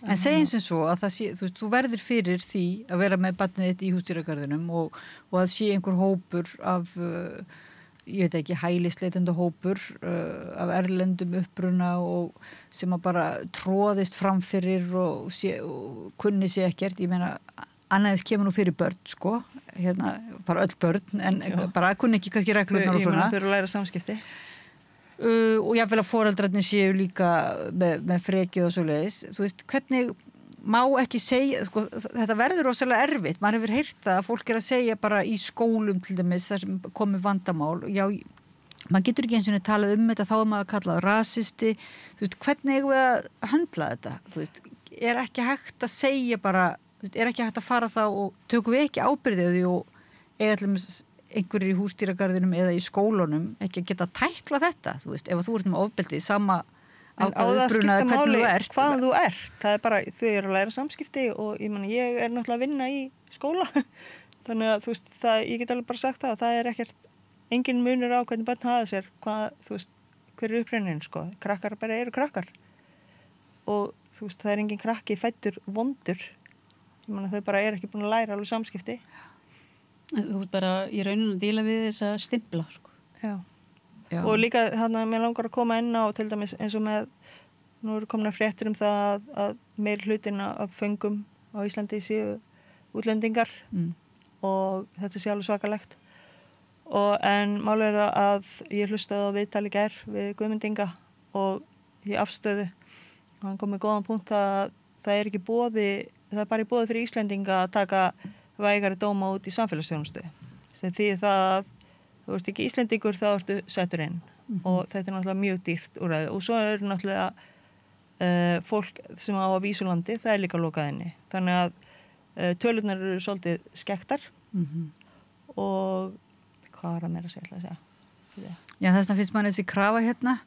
En segjum sem svo að það sé, þú verður fyrir því að vera með barnið þitt í húsdýragarðinum og að sé einhver hópur af, ég veit ekki, hælisleitenda hópur af erlendum uppruna og sem að bara tróðist framfyrir og kunni sér ekkert, ég meina, annaðins kemur nú fyrir börn, sko, bara öll börn, en bara kunni ekki kannski reglurnar og svona. Ég meina þau eru að læra samskipti. Og jáfnvel að foreldrarnir séu líka með frekju og svoleiðis. Þú veist, hvernig má ekki segja, sko, þetta verður rosalega erfitt. Maður hefur heyrt það að fólk að segja bara í skólum til dæmis þar sem komið vandamál. Já, maður getur ekki eins og talað þetta, þá maður að kalla rasisti. Þú veist, hvernig eigum við að höndla þetta? Þú veist, ekki hægt að segja bara, þú veist, ekki hægt að fara þá og tökum við ekki ábyrgðið því og eiga allir einhverjir í húsdýragarðinum eða í skólunum ekki að geta tækla þetta, þú veist, ef þú ert með ofbeldi sama ábrunaði hvernig þú ert. Hvaðan þú ert, það bara, þau eru að læra samskipti og ég náttúrulega að vinna í skóla, þannig að þú veist, ég get alveg bara sagt það ekkert, engin munur á hvernig börn hafa sér, þú veist, hver upprunnin, sko, krakkar bara eru krakkar og þú veist, það engin krakki fæddur vondur, þau bara ekki búin að læra alveg samskipti. Þú ert bara í rauninu að díla við þess að stimpla, sko. Já. Og líka þarna mér langar að koma inn á til dæmis eins og með, nú eru komin að fréttir það að meir hlutin af föngum á Íslandi séu útlendingar og þetta sé alveg svakalegt. En málið að ég hlustaði á viðtal í gær við Guðmund Inga og í afstöðu og hann kom með góðan punkt að það ekki boði, það bara í boði fyrir Íslendinga að taka vægari dóma út í samfélagsþjónustu. Því það að þú ert ekki Íslendingur þá ertu settur inn og þetta náttúrulega mjög dýrt úrræði og svo náttúrulega fólk sem á að vísulandi, það líka lokað inni. Þannig að tölurnar eru svolítið skektar og hvað að meira segja? Já, þess vegna finnst mann þessi krafa hérna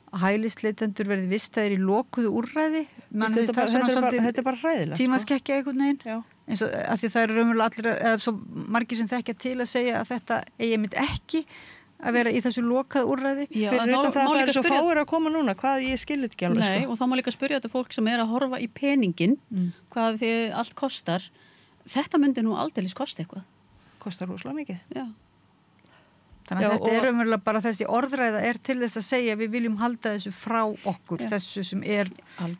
að hælisleitendur verði vistaðir í lokuðu úrræði. Þetta bara hræðilegt. Tímaskekkja einhvern veginn. Já. Eins og að því það eru raunverulega allir eða svo margir sem þekkja til að segja að þetta eigi mitt ekki að vera í þessu lokað úrræði? Já, Fyrir utan það eru svo fáir að koma núna, hvað ég skil þetta ekki alveg, Nei, sko. og þá má líka spyrja þetta fólk sem að horfa í peningin, hvað þið allt kostar. Þetta myndi nú aldeilis kosta eitthvað. Kostar rosalega mikið. Já. Þannig að þetta umverulega bara þessi orðræða til þess að segja við viljum halda þessu frá okkur, þessu sem við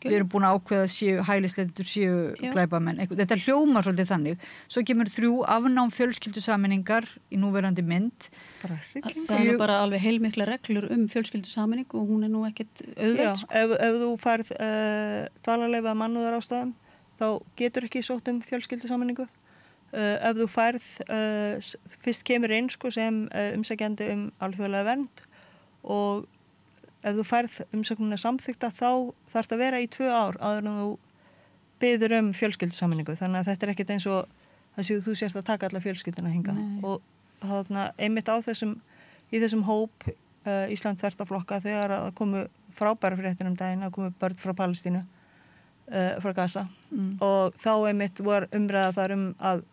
erum búin að ákveða séu hælisleitendur, séu glæpamenn. Þetta hljómar svolítið þannig. Svo kemur 3 afnám fjölskyldusameiningar í núverandi mynd. Bara hrylling. Það er bara alveg heilmikla reglur fjölskyldusameiningu og hún er nú ekkert auðveld. Já, ef þú færð dvalarleyfi af mannúðarástæðum, þá getur ekki sótt fjölskyldusameiningu. Ef þú færð, fyrst kemur inn sko, sem umsækjandi alþjóðlega vernd og ef þú færð umsóknina samþykta þá þarf það að vera í 2 ár áður en þú biður fjölskyldusameiningu. Þannig að þetta er ekkert eins og það séu þú sért að taka alla fjölskylduna hingað. Og þarna einmitt í þessum hóp Ísland þvert á flokka þegar að komu frábæra fréttir daginn, að komu börn frá Palestínu, frá Gaza og þá einmitt var umræða þar að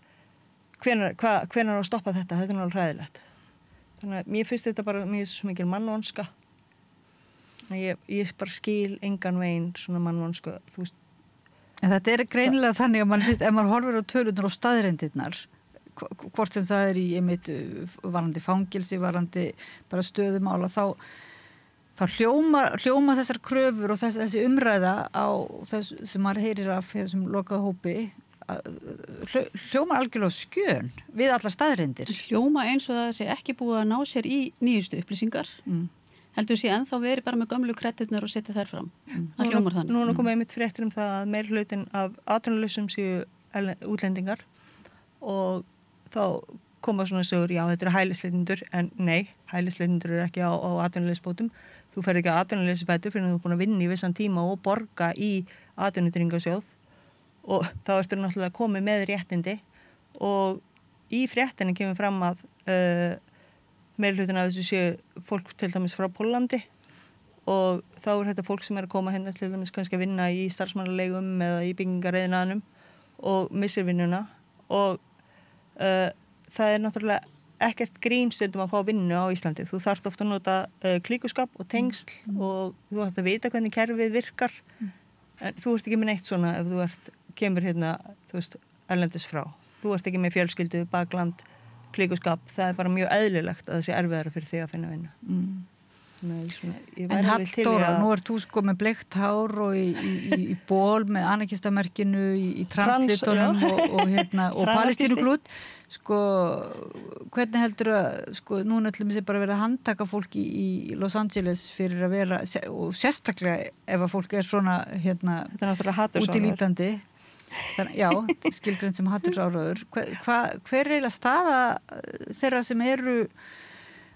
hvenær á að stoppa þetta er náttúrulega hræðilegt. Þannig að mér finnst þetta bara svo mikil mannvonska. Ég bara skil engan veginn svona mannvonsku, þú veist. En þetta greinilega þannig að ef maður horfir á tölurnar og staðreyndirnar, hvort sem það í einmitt varandi fangilsi, varandi bara stöðumála, þá hljóma þessar kröfur og þessi umræða á þess sem maður heyrir af þessum lokaða hópi hljóma algjörlega skjön við allar staðreyndir. Hljóma eins og það sé ekki búið að ná sér í nýjustu upplýsingar. Heldur sé ennþá verið bara með gömlu kreditnar og setja þær fram. Það hljómar þannig. Núna komið einmitt fréttir það að meirihlutin af atvinnulausum séu útlendingar og þá koma svona sögur, já þetta hælisleitendur, en nei, hælisleitendur eru ekki á atvinnuleysbótum. Þú ferð ekki á atvinnuleysbætur fyrir að þú er búin að vinna í vissan tíma og borga í atvinnutryggingasjóð og þá ertu náttúrulega komið með réttindi og í fréttinni kemur fram að meirihlutin af þessu séu fólk til dæmis frá Póllandi og þá þetta fólk sem að koma hérna til dæmis kannski að vinna í starfsmannalegum eða í byggingarreiðinaðnum og missir vinnuna og það náttúrulega ekkert grín stundum að fá vinnu á Íslandi. Þú þarft ofta að nota klíkuskap og tengsl og þú þarft að vita hvernig kerfið virkar en þú ert ekki með neitt svona ef þú kemur hérna, þú veist, erlendis frá. Þú ert ekki með fjölskyldu, bakland, klíkuskap. Það er bara mjög eðlilegt að það sé erfiðara fyrir þig að finna vinnu. En Halldóra, nú ert þú sko með bleikt hár og í ból með anarkistamerkinu í translitunum og palestínuglút. Sko, hvernig heldur sko, núna ætlum við bara verið að handtaka fólk í Los Angeles fyrir að vera, og sérstaklega ef að fólk svona, útilítandi. Já, skilgreint sem hatursáróður. Hver er eiginlega staða þeirra sem eru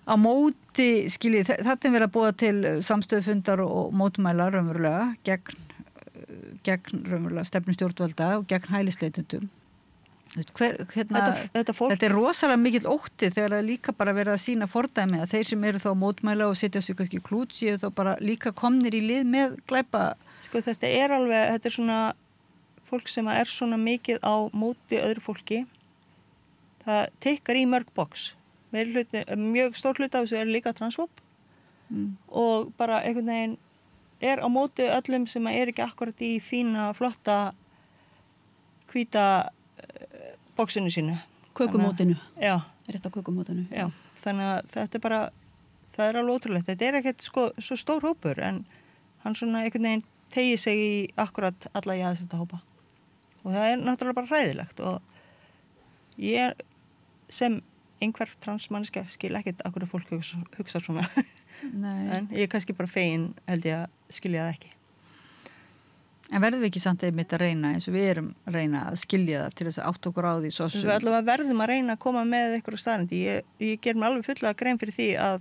á móti, skiljið, þetta er verið að búa til samstöðufundar og mótmæla raunverulega gegn raunverulega stefnu stjórnvalda og gegn hælisleitendum. Þetta er rosalega mikill ótti þegar það líka bara verið að sýna fordæmi að þeir sem eru þá mótmæla og setja sig kannski klút séu þá bara líka komnir í lið með glæpa. Sko þetta er svona fólk sem er svona mikið á móti öðru fólki. Það tekkar í mörg box. Mjög stór hluti af þessu er líka transfób og bara einhvern veginn er á móti öllum sem er ekki akkurat í fína, flotta, hvíta boxinu sínu. Kökumótinu. Já. Rétt á kökumótinu. Já. Þannig að þetta er bara, það er alveg ótrúlegt. Þetta er ekkert sko, svo stór hópur en hann svona einhvern veginn tegir sig í akkurat alla jaðsetta hópa. Og það er náttúrulega bara hræðilegt og ég sem einhver transmanniska skil ekkert akkur að fólk hugsa svona. Nei. En ég er kannski bara fegin held ég að skilja það ekki. En verðum við ekki samt einmitt að reyna eins og við erum að reyna að skilja það til þess að átt okkur á því svo sem. Við allavega verðum að reyna að koma með eitthvað staðreyndir. Ég ger mér alveg fulla grein fyrir því að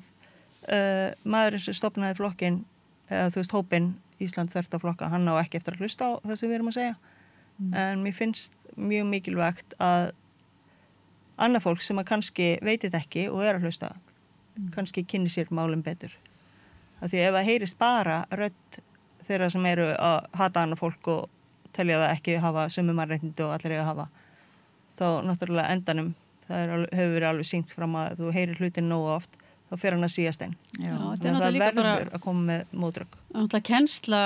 maðurinn sem stofnaði flokkinn, eða þú veist hópinn Ísland þvert á flokka, hann á ekki eftir að hlusta á það sem við erum að segja. En mér finnst mjög mikilvægt að annað fólk sem að kannski veitir ekki og er að hlusta, kannski kynni sér málum betur. Af því ef það heyrist bara rödd þeirra sem eru að hata annað fólk og telja það ekki hafa sömu mannréttindi og allir eiga að hafa, þá náttúrulega endanum, það hefur verið alveg sýnt fram að þú heyrir hlutin nógu oft, þá fer hann að síast einn. Já. Þannig að það verður að koma með mótrök. Náttúrulega kennsla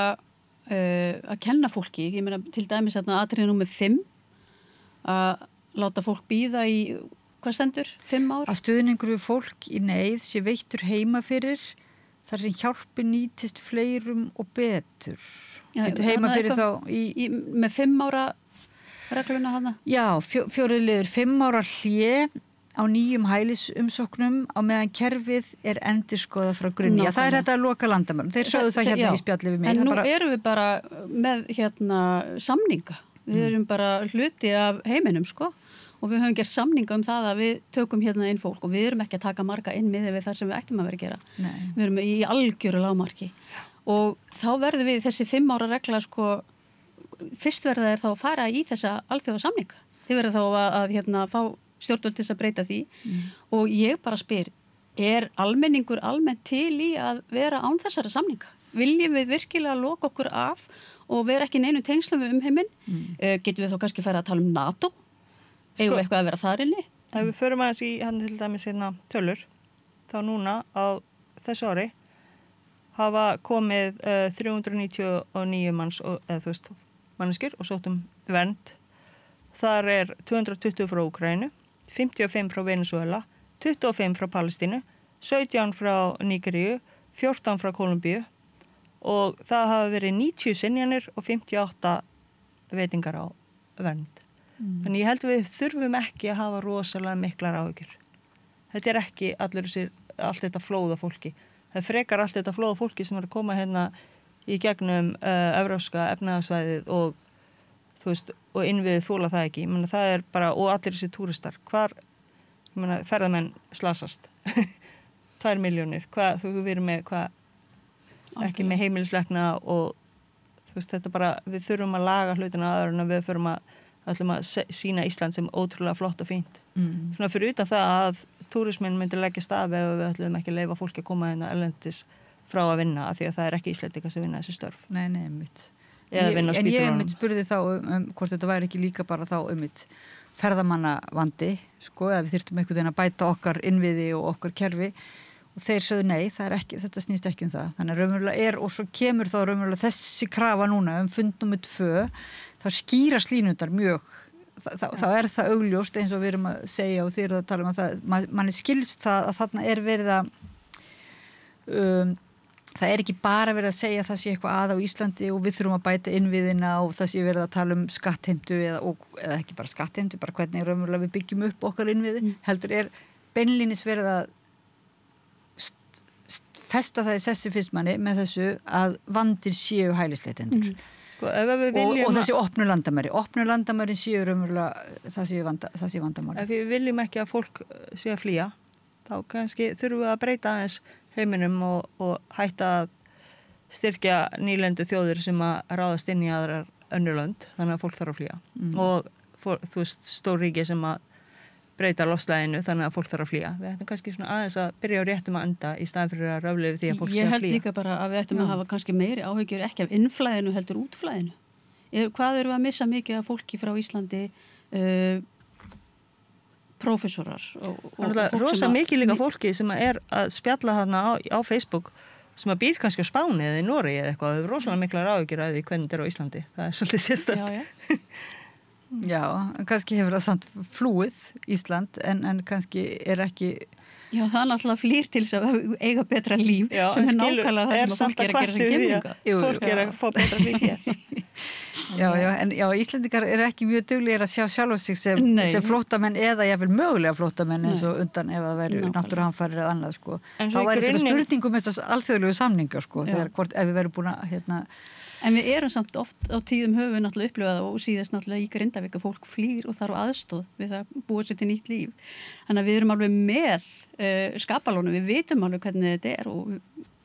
að kenna fólki, ég meina til dæmis atriði númer 5 að láta fólk bíða í, hvað stendur, 5 ár? Að stuðningur við fólk í neyð sé veittur heima fyrir þar sem hjálpi nýtist fleirum og betur. Já, heima fyrir þá með 5 ára regluna hana? Já, 4 liður 5 ára hlé á nýjum hælisumsóknum á meðan kerfið er endurskoðað frá grunni. Já, það er þetta að loka landamærum. Þeir sögðu það hérna í spjalli við mig. En nú erum við bara með samninga. Við erum bara hluti af heiminum, sko. Og við höfum gert samninga um það að við tökum hérna inn fólk og við erum ekki að taka marga inn miðað við það sem við ættum að vera að gera. Nei. Við erum í algjöru lágmarki. Og þá verður við þessi 5 ára regla, sko, fyrst verða þeir þá að fara í þessa alþjóðasamninga. Þið verður þá að fá stjórnvöld til að breyta því og ég bara spyr, er almenningur almennt til í að vera án þessara samninga? Viljum við virkilega loka okkur af og vera ekki neinu tengslum við heiminn? Getum við þá kannski fara að tala um NATO? Eigum við eitthvað að vera þar inni? Ef við förum aðeins í hann til dæmis tölur, þá núna á þessu ári hafa komið 399 manns manneskjur og sóttum vernd. Þar er 220 frá Úkraínu, 55 frá Venezuela, 25 frá Palestínu, 17 frá Nígeríu, 14 frá Kólumbíu og það hafa verið 90 synjanir og 58 veitingar á vernd. Þannig ég held að við þurfum ekki að hafa rosalega miklar áhyggjur. Þetta er ekki allt þetta flóða fólki. Það er frekar allt þetta flóða fólki sem er að koma hérna í gegnum evrópska efnahagsvæðið og og innviðið þola það ekki. Það er bara, og allir þessi túristar, ferðamenn slasast. 2 milljónir, við erum með, ekki með heimilisleikna og þetta bara, við þurfum að laga hlutina aður en við ætlum að sýna Ísland sem ótrúlega flott og fínt. Svona fyrir utan það að túrismin myndi leggjast af ef við ætlum ekki að leyfa fólki að koma hérna erlendis frá að vinna, af því að það er ekki Íslendingar sem vinna þessi störf. Nei, mitt. En ég spurði þá hvort þetta væri ekki líka bara þá ferðamannavandi, sko, eða við þyrftum einhvern veginn að bæta okkar innviði og okkar kerfi og þeir sögðu nei, þetta snýst ekki um það. Þannig að raunverulega og svo kemur þá raunverulega þessi krafa núna fund númer 2, þá skýrast línundar mjög, þá er það augljóst eins og við erum að segja og þið eru að tala um að það, manni skilst það að þarna er verið að það er ekki bara verið að segja að það sé eitthvað á Íslandi og við þurfum að bæta innviðina og það sé verið að tala um skattheimtu eða ekki bara skattheimtu, bara hvernig raunverulega við byggjum upp okkar innviði, heldur er beinlínis verið að festa það í sessi fyrst manni með þessu að vandir séu hælisleitendur. Og þessi opnu landamæri séu raunverulega það sé vandamáli. Ef við viljum ekki að fólk sé að flýja, þá kannski þurfum við að breyta aðeins heiminum og hætta að styrkja nýlendu þjóðir sem að ráðast inn í aðrar önnur lönd, þannig að fólk þarf að flýja. Og stór ríki sem að breyta loftslaginu, þannig að fólk þarf að flýja. Við ættum kannski svona aðeins að byrja á réttum að enda í staðan fyrir að röflega því að fólk sé að flýja. Ég held líka bara að við ættum að hafa kannski meiri áhyggjur ekki af innflæðinu heldur útflæðinu. Hvað erum við að missa mikið af fólki frá Íslandi, prófessorar og rosa mikið líka fólki sem er að spjalla þarna á Facebook sem að býr kannski á Spáni eða í Noregi eða eitthvað, það er rosalega miklar áhyggjur af því hvernig þetta er á Íslandi, það er svolítið sérstætt. Já, kannski hefur það samt flúið Ísland en kannski er ekki. Já, það er náttúrulega flýr til þess að eiga betra líf sem er nákvæmlega það sem fólk er að gera sem kemminga. Fólk er að fá betra líf hér. En Íslendingar eru ekki mjög duglegir að sjá sjálf sig sem flóttamenn eða jafnvel mögulega flóttamenn eins og undan ef það væri náttúruhamfarir eða annað, sko. Þá væri svona spurningum þessas alþjóðlegu samningar, sko, þegar ef við verum búin að En við erum samt oft á tíðum höfum við náttúrulega upplifað og síðast náttúrulega í Grindavík að fólk flýr og þarf aðstoð við það búið sér til nýtt líf. Þannig að við erum alveg með skapalónu, við vitum alveg hvernig þetta er og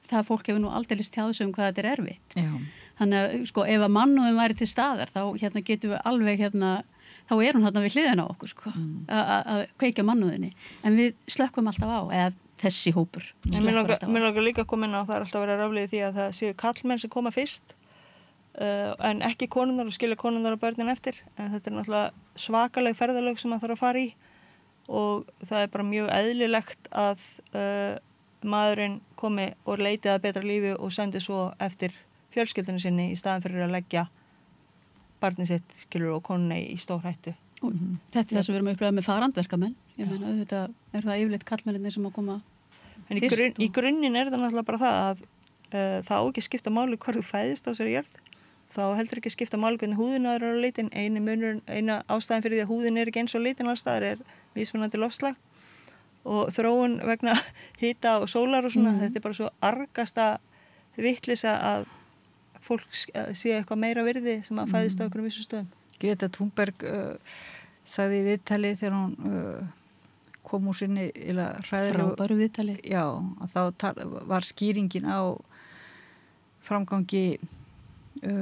það fólk hefur nú aldeilis tjáð sig hvað þetta er erfitt. Já. Þannig að sko ef að mannúðin væri til staðar þá getum við alveg þá er hún við hliðina á okkur sko að kveikja mannúðinni. En við slökkum alltaf á eða þessi hópur. Mér langar líka að koma inn á það er alltaf verið að raflega því að það séu karlmenn sem koma fyrst. En ekki konurnar og skilja konurnar og börnin eftir en þetta er náttúrulega svakaleg ferðalög sem maður þarf að fara í og það er bara mjög eðlilegt að maðurinn komi og leitið að betra lífi og sendi svo eftir fjölskyldunum sinni í staðan fyrir að leggja barnið sitt, skilur, og konunni í stór hættu. Og þetta er það sem við erum að upplega með farandverkamenn. Ég meina, þetta er það yfirleitt kallmenninir sem að koma En í grunninn er það náttúrulega bara það að það á ekki að skipta máli hvar þú fæðist á þessari jörð. Þá heldur ekki að skipta máli hvernig húðin er á litin. Eina ástæðan fyrir því að húðin er ekki eins og litin alls staðar er mismunandi loftslag og þróun vegna hita og sólar og svona. Þetta er bara svo argasta vitleysa að fólk sé eitthvað meira virði sem að fæðist á einhverjum vissu stöðum. Greta Thunberg sagði í viðtali þegar hún kom úr sinni frábæru viðtali. Já, að þá var skýringin á framgangi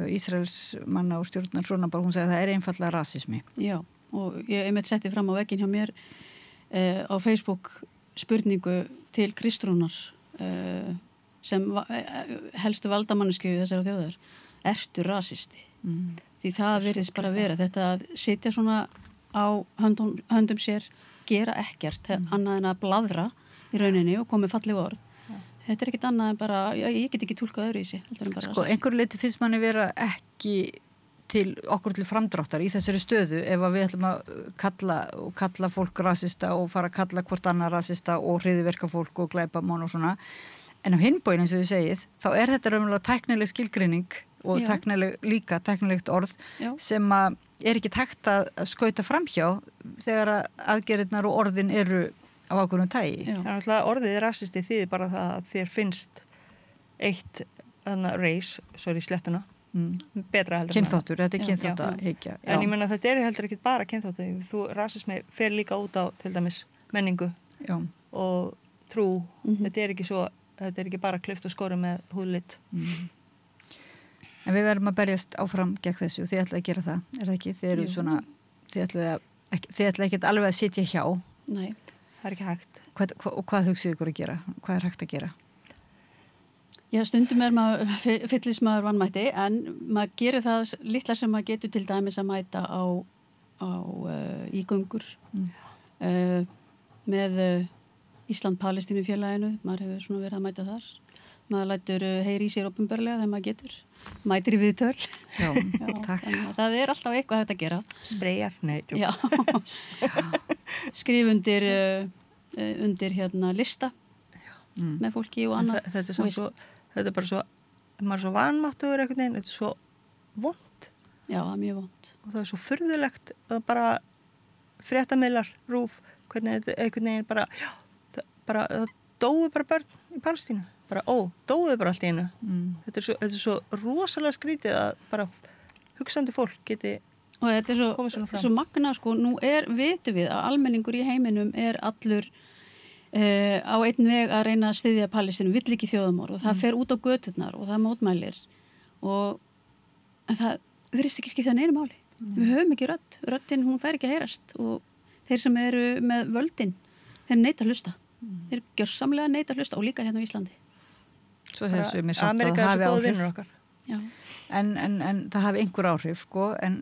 Ísraels manna og stjórnar svona bara, hún sagði að það er einfallega rasismi. Já, og ég einmitt setti fram á vegginn hjá mér á Facebook spurningu til Kristrúnar sem helstu valdamannesku þessara þjóðar. Ertu rasisti? Því það virðist bara vera þetta að sitja svona á höndum sér, gera ekkert annað en að blaðra í rauninni og komið fallið orð. Þetta er ekkert annað en bara, ég get ekki túlkað öðru í sig. Sko, einhverju leyti finnst manni vera ekki okkur til framdráttar í þessari stöðu ef að við ætlum að kalla fólk rasista og fara að kalla hvort annað rasista og hryðjuverka fólk og glæpamán og svona. En á hinn bóginn, eins og þið segið, þá er þetta raunverulega tæknileg skilgreining og tæknilegt orð sem að er ekki hægt að skauta framhjá þegar aðgerðirnar og orðin eru á ákveðnum tagi. Þannig að orðið rasisti þýðir bara það að þér finnst eitt race, slettuna, betra heldur. Kynþáttur, þetta er kynþáttahyggja. En ég menna þetta er heldur ekki bara kynþáttu. Rasismi fer líka út á til dæmis menningu og trú. Þetta er ekki bara klift og skóri með húðlit. En við verðum að berjast áfram gegn þessu og þið ætlaði að gera það, er það ekki? Þið eru svona, þið ætlaði ekki alveg að sitja hjá. Nei, það er ekki hægt. Og hvað hugsið ykkur að gera? Hvað er hægt að gera? Já, stundum er maður fyllismaður vanmætti, en maður gerir það litla sem maður getur til dæmis að mæta á ígöngur með Ísland-Palestínu félaginu, maður hefur svona verið að mæta þar. Maður lætur heyri í sér opinberlega þegar maður getur. Mætir í viðtöl. Já, takk. Það er alltaf eitthvað hægt að gera. Spreyjar, nei. Já. Skrif undir lista með fólki og annað. Þetta er bara svo, maður er svo vanmáttugur einhvern veginn, þetta er svo vont. Já, það er mjög vont. Og það er svo furðulegt að bara fréttamiðlar, RÚV, hvernig þetta einhvern veginn það dóu bara börn í Palestínu. Dóu bara allt í einu. Þetta er svo rosalega skrítið að bara hugsandi fólk geti komið svona fram. Og þetta er svo magna, sko, nú vitum við að almenningur í heiminum er allur á einn veg að reyna að styðja Palestínu, vill ekki þjóðamorð og það fer út á göturnar og það mótmælir en það virðist ekki skipta neinu máli. Við höfum ekki röddin, hún fær ekki að heyrast og þeir sem eru með völdin, þeir neita að hlusta. Þeir gjörsamlega neita að hlusta og líka hérna á Íslandi. Svo þessu mér samt að það hafi áhrif. En það hafi einhver áhrif, sko, en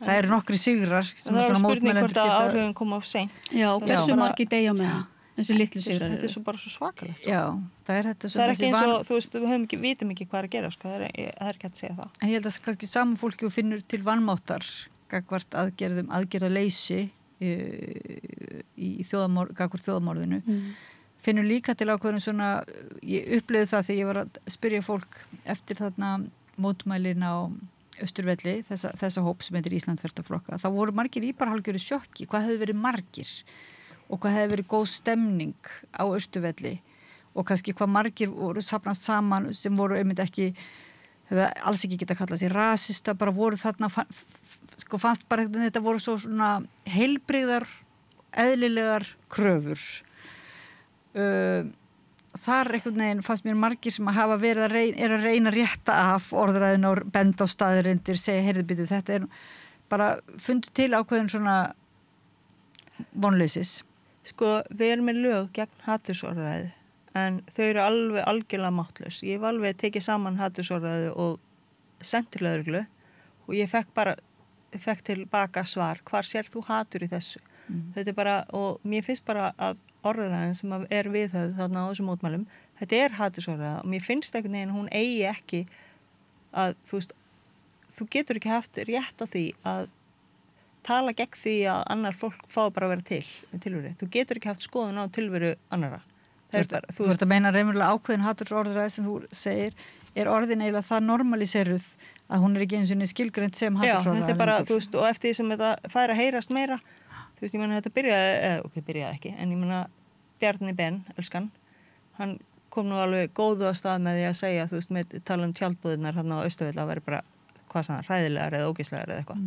það eru nokkri sigrar sem það er spurning hvort að áhrifin koma á seint. Já, hversu margir deyja með það? Þessi litlu sigrar. Þetta er svo bara svo svakalegt. Já, það er þetta svo. Það er ekki eins og, þú veist, við vitum ekki hvað er að gera, sko, það er ekki að segja það. En ég held að kannski saman fólki og finnur til vanmáttar gagvart aðgerðaleysi í gagvart þjóðamorðinu. Finnur líka til ákveðum svona, ég upplifði það þegar ég var að spyrja fólk eftir þarna mótmælin á Austurvelli, þessa hóp sem heitir Ísland þvert á flokka. Það voru margir í bara hálfgerðu sjokki, hvað hefði verið margir og hvað hefði verið góð stemning á Austurvelli og kannski hvað margir voru safnast saman sem voru einmitt ekki, hefði alls ekki geta kallað sér rasista, bara voru þarna, sko fannst bara þetta voru svo svona heilbrigðar, eðlilegar kröfur. Þar einhvern veginn fannst mér margir sem að hafa verið að reyna rétta af orðræðin og benda á staðreyndir, segja, heyrðu býtu, þetta er bara fundið til ákveðin svona vonleysis. Sko, við erum með lög gegn hatursorðræði, en þau eru alveg algjörlega máttlaus. Ég hef alveg tekið saman hatursorðræði og sent til lögreglu og ég fekk tilbaka svar, hvar sér þú hatur í þessu? Þetta er bara, og mér finnst bara að orðræðan sem er viðhöfð þarna á þessum mótmælum, þetta hatursorðræða og mér finnst einhvern veginn hún eigi ekki að, þú getur ekki haft rétt á því að tala gegn því að annar fólk fá bara að vera til tilveru. Þú getur ekki haft skoðun á tilveru annara. Þú ert að meina raunverulega ákveðin hatursorðræða sem þú segir, orðin eiginlega það normaliseruð að hún ekki einu sinni skilgreint sem hatursorðræða. Já, þetta bara, og eftir því sem þetta fær að heyrast meira, ég meina þetta byrjaði ekki, en ég meina Bjarni Ben, elskan, hann kom nú alveg góðu að stað með því að segja, með tala tjaldbúðirnar hérna á Austurvelli að vera bara, hvað sann, hræðilegar eða ógeðslegar eða eitthvað.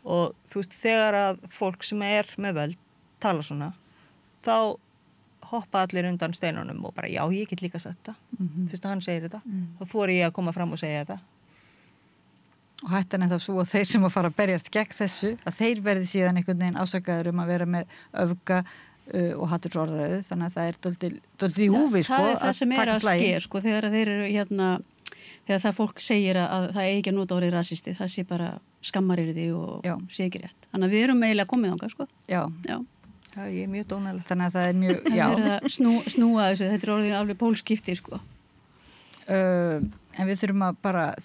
Og þegar að fólk sem er með völd tala svona, þá hoppa allir undan steinunum og bara, já, ég get líka sagt þetta. Fyrst að hann segir þetta, þá þori ég að koma fram og segja þetta. Og hættan þá svo að þeir sem að fara að berjast gegn þessu, að þeir verði síðan einhvern veginn ásakaður að vera með öfga og hatursorðræðu, þannig að það dálítið í húfi, það er það sem er að ske, þegar þeir eru þegar það fólk segir að það eigi ekki að nota orðið rasisti, það sé bara skammarirði og sé ekki rétt. Þannig að við erum eiginlega komið þangað, Já, ég er mjög dónaleg. Þannig að það er mjög, það er að snúa þessu, þetta er orðið alveg pólskipti, En við þurfum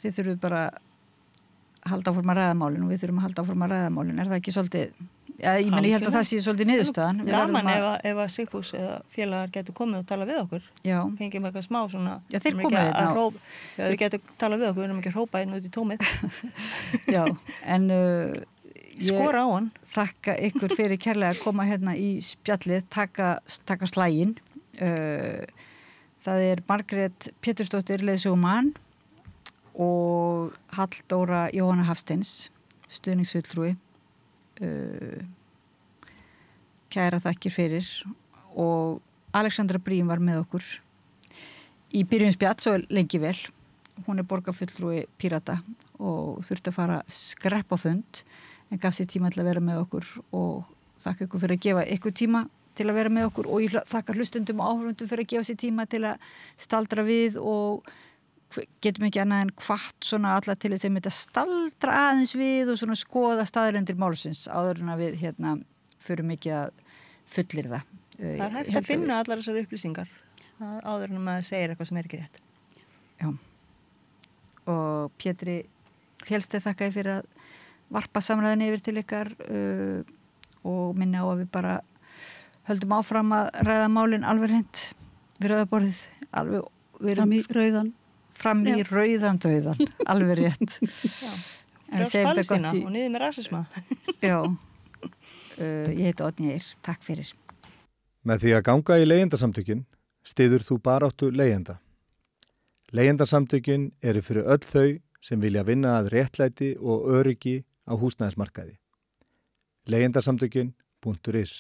þið þurfum bara halda áfram að ræða málin og við þurfum að halda áfram að ræða málin. Er það ekki svolítið, ég held að það sé svolítið niðurstaðan. Gaman ef að Sigfús eða félagar getur komið og tala við okkur. Já. Fengjum eitthvað smá svona. Já, þeir komið hérna. Já, þau getur tala við okkur, við erum ekki að hrópa einn út í tómið. Já, en skora á hann. Þakka ykkur fyrir kærlega að koma hérna í spjallið, taka slaginn. Það er Margrét Pétursdóttir leiðsögumann og Halldóra Jóhanna Hafsteins, stuðningsfulltrúi. Kæra þakkir fyrir og Alexandra Brím var með okkur í byrjun spjall svo lengi vel. Hún er borgarfulltrúi Pírata og þurfti að fara skrepp á fund en gaf sér tíma til að vera með okkur og þakka ykkur fyrir að gefa ykkur tíma til að vera með okkur og ég þakka hlustundum og áhorfendum fyrir að gefa sér tíma til að staldra við og getum ekki annað en hvart svona alla til þess að mynda staldra aðeins við og svona skoða staðrendir málsins áður en að við förum ekki að fullir það. Það er hægt að finna allar þessar upplýsingar áður en að maður segir eitthvað sem er ekki rétt. Já. Og Pétri Fjellsteð þakka ég fyrir að varpa samræðin yfir til ykkar og minna á að við bara höldum áfram að ræða málin alveg hreint við rauðaborðið alveg fram í rauðan dauðan, alveg rétt. Frjáls Palestína og niður með rasisma. Já, ég heiti Oddný Eir, takk fyrir. Með því að ganga í leigjendasamtökin styður þú baráttu leigjenda. Leigjendasamtökin eru fyrir öll þau sem vilja vinna að réttlæti og öryggi á húsnæðismarkaði. Leigjendasamtökin.is